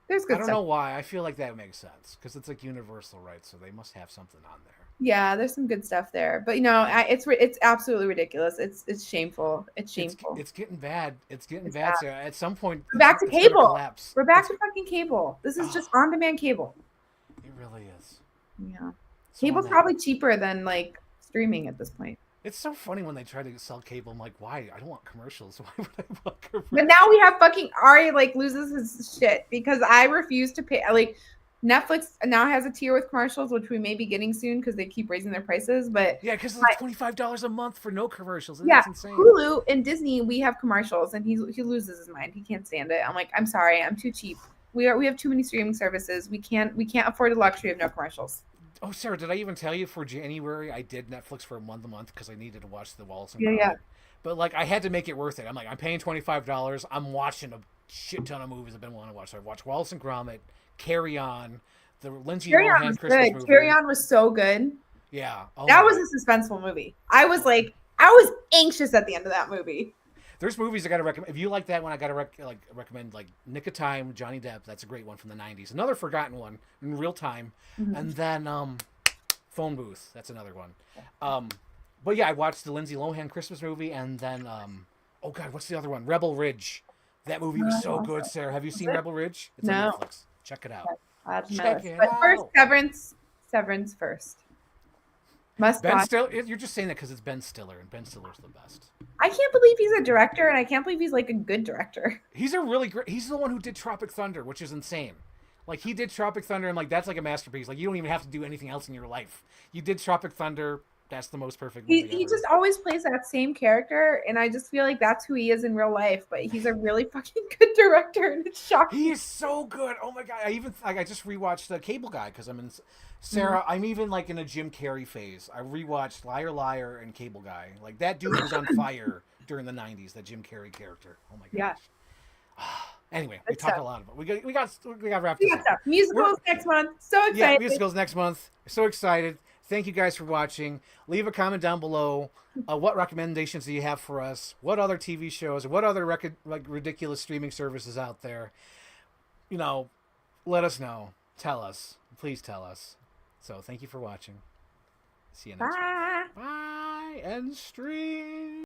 There's good I don't stuff. know why. I feel like that makes sense because it's like Universal, right? So they must have something on there. Yeah, there's some good stuff there, but it's absolutely ridiculous. It's shameful. It's shameful. It's getting bad. It's getting bad. So at some point, we're back to cable. We're back to fucking cable. This is just on-demand cable. It really is. Yeah, cable's probably cheaper than like streaming at this point. It's so funny when they try to sell cable. I'm like, why? I don't want commercials. Why would I want commercials? But now we have fucking Ari like loses his shit because I refuse to pay. Like Netflix now has a tier with commercials, which we may be getting soon because they keep raising their prices. But yeah, because it's like $25 a month for no commercials. And yeah, that's insane. Hulu and Disney, we have commercials, and he loses his mind. He can't stand it. I'm like, I'm sorry, I'm too cheap. We have too many streaming services. We can't afford the luxury of no commercials. Oh, Sarah, did I even tell you for January I did Netflix for a month because I needed to watch The Wallace and Yeah. But like, I had to make it worth it. I'm like, I'm paying $25. I'm watching a shit ton of movies I've been wanting to watch. So I watched Wallace and Gromit, Carry On, the Lindsay Carry On Lohan was Christmas good. movie. Carry On was so good. Yeah. Oh That my was God. a suspenseful movie. I was anxious at the end of that movie. There's movies I gotta recommend. If you like that one, I gotta recommend like Nick of Time, Johnny Depp. That's a great one from the '90s. Another forgotten one in real time. Mhm. And then Phone Booth. That's another one. But yeah, I watched the Lindsay Lohan Christmas movie, and then oh God, what's the other one? Rebel Ridge. That movie was so good, Sarah. Have you seen Rebel Ridge? It's on No. Netflix. Check it out. That's my Check list. it But first, out. Severance first. Must Ben watch. Stiller. You're just saying that because it's Ben Stiller, and Ben Stiller's the best. I can't believe he's a director, and I can't believe he's like a good director. He's a really great. He's the one who did Tropic Thunder, which is insane. Like he did Tropic Thunder, and like that's like a masterpiece. Like you don't even have to do anything else in your life. You did Tropic Thunder. That's the most perfect movie He ever. just always plays that same character, and I just feel like that's who he is in real life. But he's a really fucking good director, and it's shocking. He is so good. Oh my God! I just rewatched the Cable Guy because I'm in Sarah. I'm even like in a Jim Carrey phase. I rewatched Liar Liar and Cable Guy. Like that dude was on fire during the '90s. That Jim Carrey character. Oh my gosh. Yeah. Anyway, we talked a lot about. We got wrapped We this got up. stuff. Musicals next month. So excited. Yeah, musicals next month. So excited. Thank you guys for watching. Leave a comment down below. What recommendations do you have for us? What other TV shows? What other ridiculous streaming services out there? You know, let us know. Tell us. Please tell us. So thank you for watching. See you next Bye. time. Bye and stream.